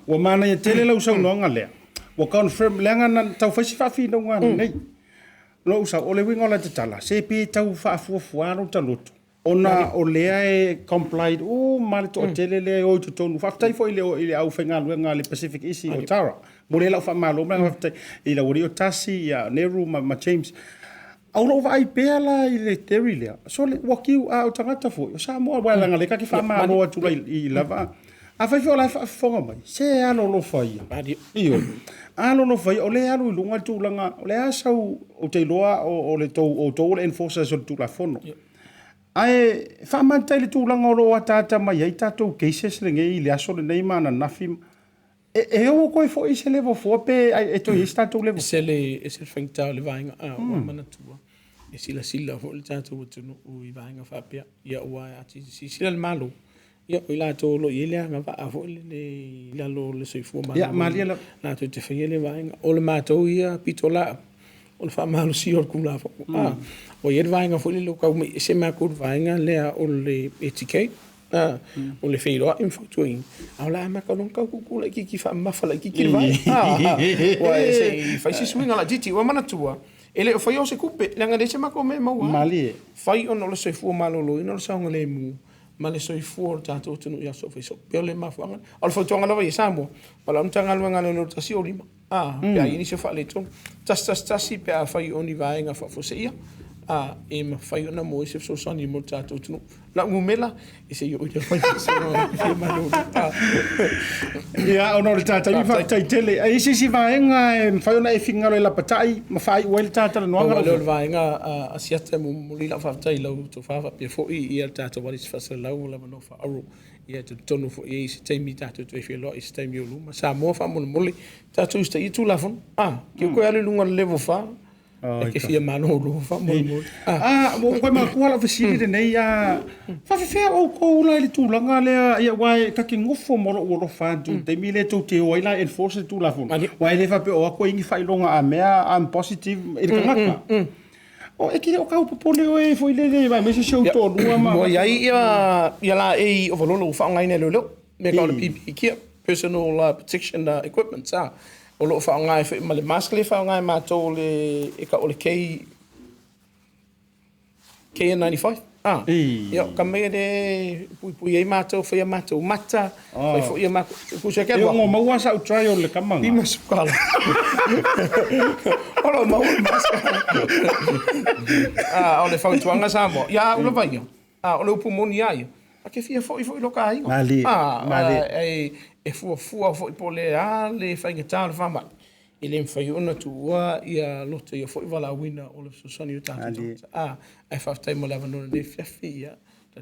o mana ye tele lo so no nga le o confirm lenga na tau fa si fa fi no nga nei lo sa o le winga la te tala se pe tau fa fuano taloto ona o lea e complied male to tele le o to tonu fa tai foi le au fenga luenga le Pacific Isi o tara mo le la fa malo ma fa I la o tasi ya neru ma James au lo vai pela I le teri le so le wakiu a o tangata fo sa mo wa langa le ka ki fa malo tu I lava a fa la fa mai se alo lo fai io alo no fai o le alu lunga tu langa o le asau o te loa o le tau le enforcers o tu la fono ai fa mantai le tu langa o lo atata mai ai tatou cases le ngai le aso le nei mana nafi e o ko fo ise level 4 pe e to ista tu level se le fengta le vainga mana tua e sila fo le tatou tu no I vainga fa pe ia o ati sila le malo ia o la to lo ile nga va fo le la lo le se fu ia malia la to te fai le vainga o le mato ia pitola o le fa malo si o kula fo o ia vainga fo le lo ka se ma ko vainga le o le etiquette o le feiro in fotoing au la ma ka non ka ku le ki fa ma fa la ki vai o se fai si swing ala diti o mana tua ele o fai o se kupe langa de se ma ko me mau malie fai on o le se fu malo lo ino sa ngale mu ma le soi fuor tatou tunu ia so faiso pe le mafuanga al fotonga lava ia samo pala mtanga luanga le notasi o lima pe ai ni se fa le ton tas pe a fai oni vaenga fa fo seia e ma fai ona mo se so sani mo tatou tunu la ngumela e se yo ia fai se no fe malo ia ono le tata I fa tai tele ai si vaenga e fai ona e finga le la patai ma fai wel tata no nga le vaenga ASIATA mo lila fa tai lo to fa pe fo ia tata wali se fa se la no fa aro ia te tonu fo e se taimi tatu te fe lo e se taimi o luma sa mo fa mo mole tatu sta I tu la fon ki ko ale lunga level fa E ke fia mano lo fa mo mo. Mo ko ma ku ala fasili de nei fa fe o ko la le tu langa le ia wai ka ki ngofo mo lo fa tu te mi le tu te o ila enforce tu la fon. Wai le fa pe o ko ingi fa longa a mea am positive e ka ngaka. O e ki o ka popole o e foi le vai me se show to lua ma. Mo ia la e o vololo fa ngai ne lo. Me ka le PPE kia personal protection equipment sa. O lo fa ngai fa ma le mask le fa ngai ma to le e ka o le K95. Yo ka me de pui e ma to fa ma to mata. Fa fo ia ma ku se ke bo. Yo mo wa sa trial le kamanga. Bi mas kala. Olo mo mask. O le fa tuanga sa mo. Ya o lo vai. O lo pumoni ai. Ke fia fo lo ka ai. Mali. E fua fo po le le fa ngata le fa ma. Ele mfai ona tua ia loto ia fo vala wina o le sosani o tatu. Ai fa tai mo lava no le fia.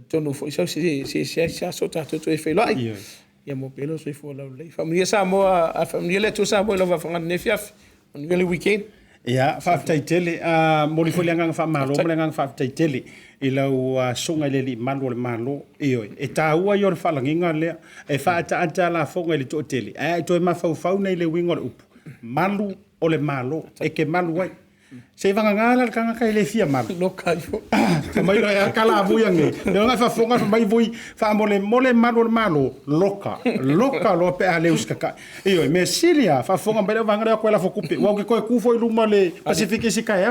Tonu fo so se so tatu to e fe lai. Ia mo pelo so fo la le. Família sa mo a família le to sa mo lava fa ne fia. On le weekend. Ia fa tai tele mo li fo le nga fa malo mo le nga fa tai tele. I lau songa le li malo le malo e ta ua yo le falanginga le e fa ata la fonga le to tele to e mafau nei le wingo le upu malu o le malo e ke malu wai se vanga ngala kanga kai le fia malu loka yo mai lo ya kala buia nge le nga fa fonga fa mai vui fa mo le malo loka lo pe ale uskaka me silia fa fonga bele vanga ko la fokupe wa ko ku foi luma le pacifique si kai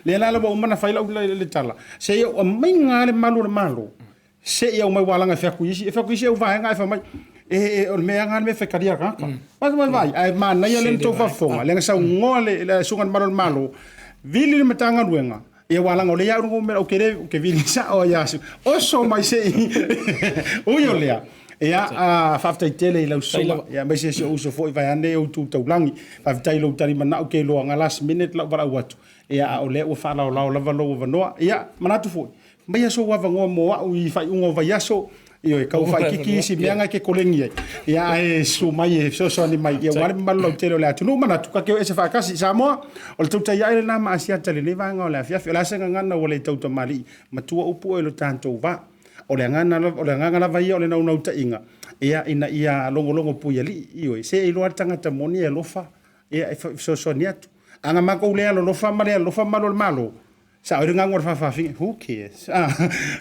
le la bo mana fa le tala se yo mai ngale malo se yo mai wala nga fa kuisi o va nga fa mai o me nga me fe kadia ka pas vai ai mana ya le to fa fonga le nga sa ngole le sungan malo vili le matanga luenga e wala ngole ya ngo me o ke vili sa o ya o so mai se o yo le ya fa ta tele le so ya me se so foi vai ane o tu langi fa tai lo tari mana o ke lo nga last minute la bara watu ya o le o fa la va no ya mana tu foi mai so wa ngo mo wa i fa ungo va ya so io e kau fai kiki si meanga ke kolengi ia e su mai so ni mai ia wale malo tele le atu no mana tu ka ke e se fa kasi sa mo o le tautai ai na ma ASIATA le leva nga o le afia la senga ngana o le tauta mali matua upu e lo tanto va o le ngana la vai o le nau ta inga ia longo pu ali io se i lo tanga moni e lofa ia so ni atu anga mako le lo lofa malo sa o ngangor fa who cares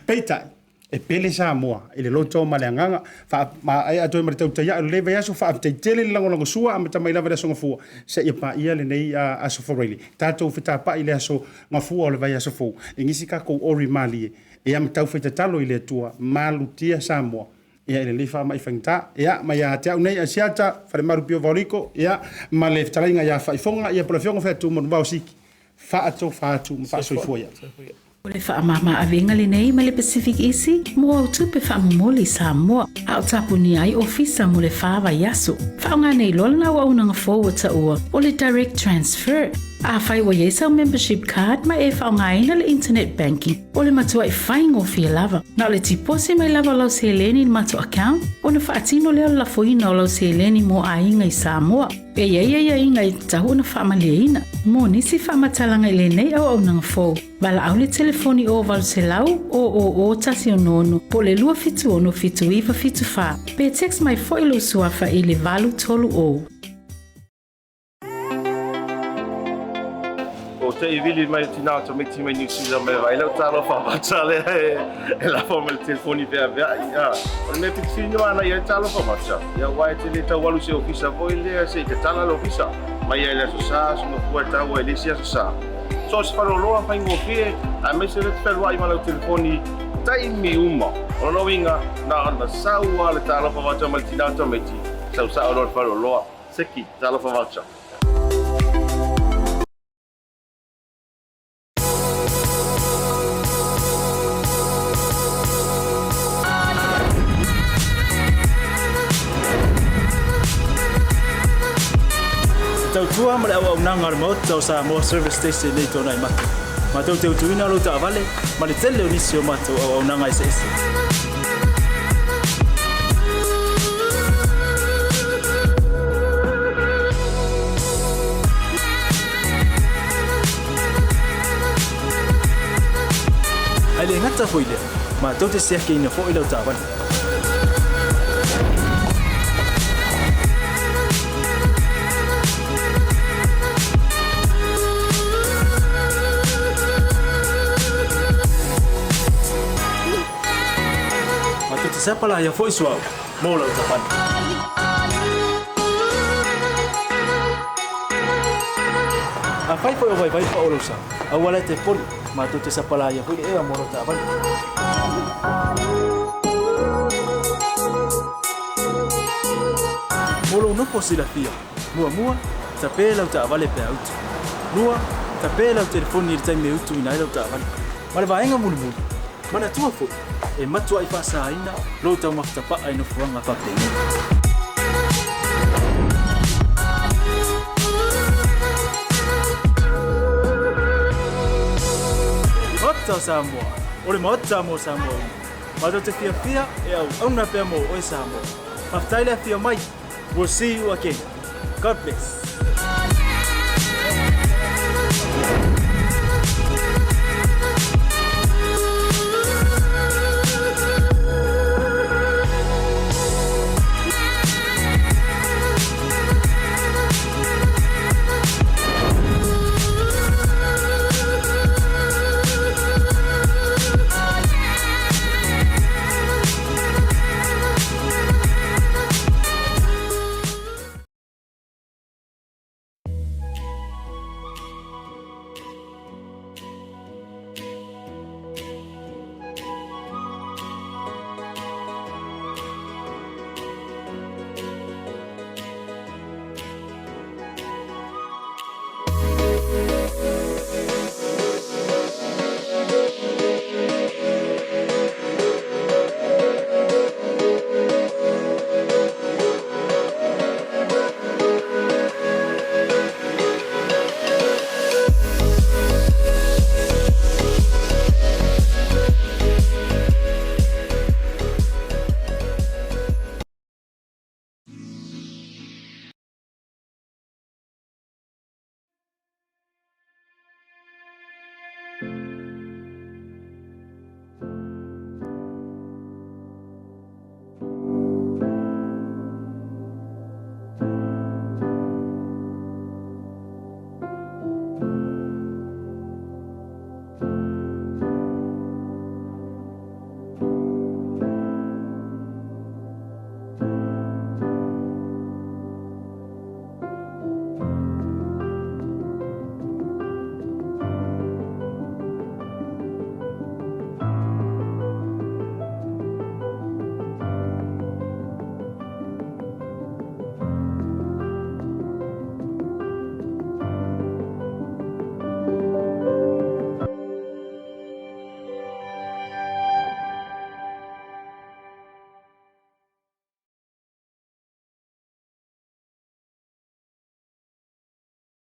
peita e pele sa moa ele loto maleanga fa ma ai ato me tau ya le vai so fa te tele lango sua am tamai lava so ngfu se ia pa ia le nei a so foreli tato fita pa ile so ngfu o le vai so fu ingisi ka ko ori mali e am tau fita talo ile tua malutia sa moa ia ele le fa mai fanta ia ma ya te nei ASIATA fa le marupio vorico ia ma le talinga ya fa fonga ia por fionga fa Tumanuvao Siki fa atu fa so foia O le whaamama a venga le nei ma le Pacific Isi, mo au tupe whaamumoli Samoa, a o tapuni ai ofisa mo le whaawa yaso. Whaonga nei lolna wa unanga forward ta ua, o le direct transfer. A whai wa yesau membership card ma e whaonga ina le internet banking, o le matua i whaingo fia lava. Na o le tipose mai lava lau se leni mato account, o na whaatino leo la foina o lau se leni mo a inga i Samoa. Pe ia inga i tahu na whaamalia mo nisi whaamatalanga i le nei au nanga fo. Wala au le telefoni o walu se lau o tasi o nono po le lua fitu ono fitu iwa fitu wha. Pe text mai fo ilo suafa i le valu tolu o. O te i vili mai tina to me tima New Zealand me vai lau talo fa matale e la forma le telefoni pe avea o me pitsinyo ana ia talo fa matsa ia wai te le ta walu se ofisa voi le se te tala lo ofisa mai ia le so sa so no puerta o ele sia so sa so se faro loa fa ingo fie a me se le pelo ai malo telefoni tai mi uma o no winga na ana saua le talo fa matsa mal tina to me ti sa o lo faro loa seki talo fa matsa Tua male au nanga remote tau sa mo service station nei tona i matu. Ma tau te utuina lo ta vale, ma le tele unisio matu au nanga ise ise. fo ile ma to te se ke ina fo ile ta van ma to te se pala ya fo iswa mo la ta van a fai fo vai pa o sa a wala te poli ma to te sa pala ya fo e mo la ta van Molo no posila fia. Mua tapela uta vale pe out. Nua tapela o telefone ni tai me utu ina uta vale. Male vaenga mulu. Mana tua fo. E matua I pasa ina lo ta makta pa ai no fuanga pa pe. Ota Samoa. Ole mota mo Samoa. Mado te fia e au una pe mo o Samoa. After I left your mic, we'll see you again. God bless.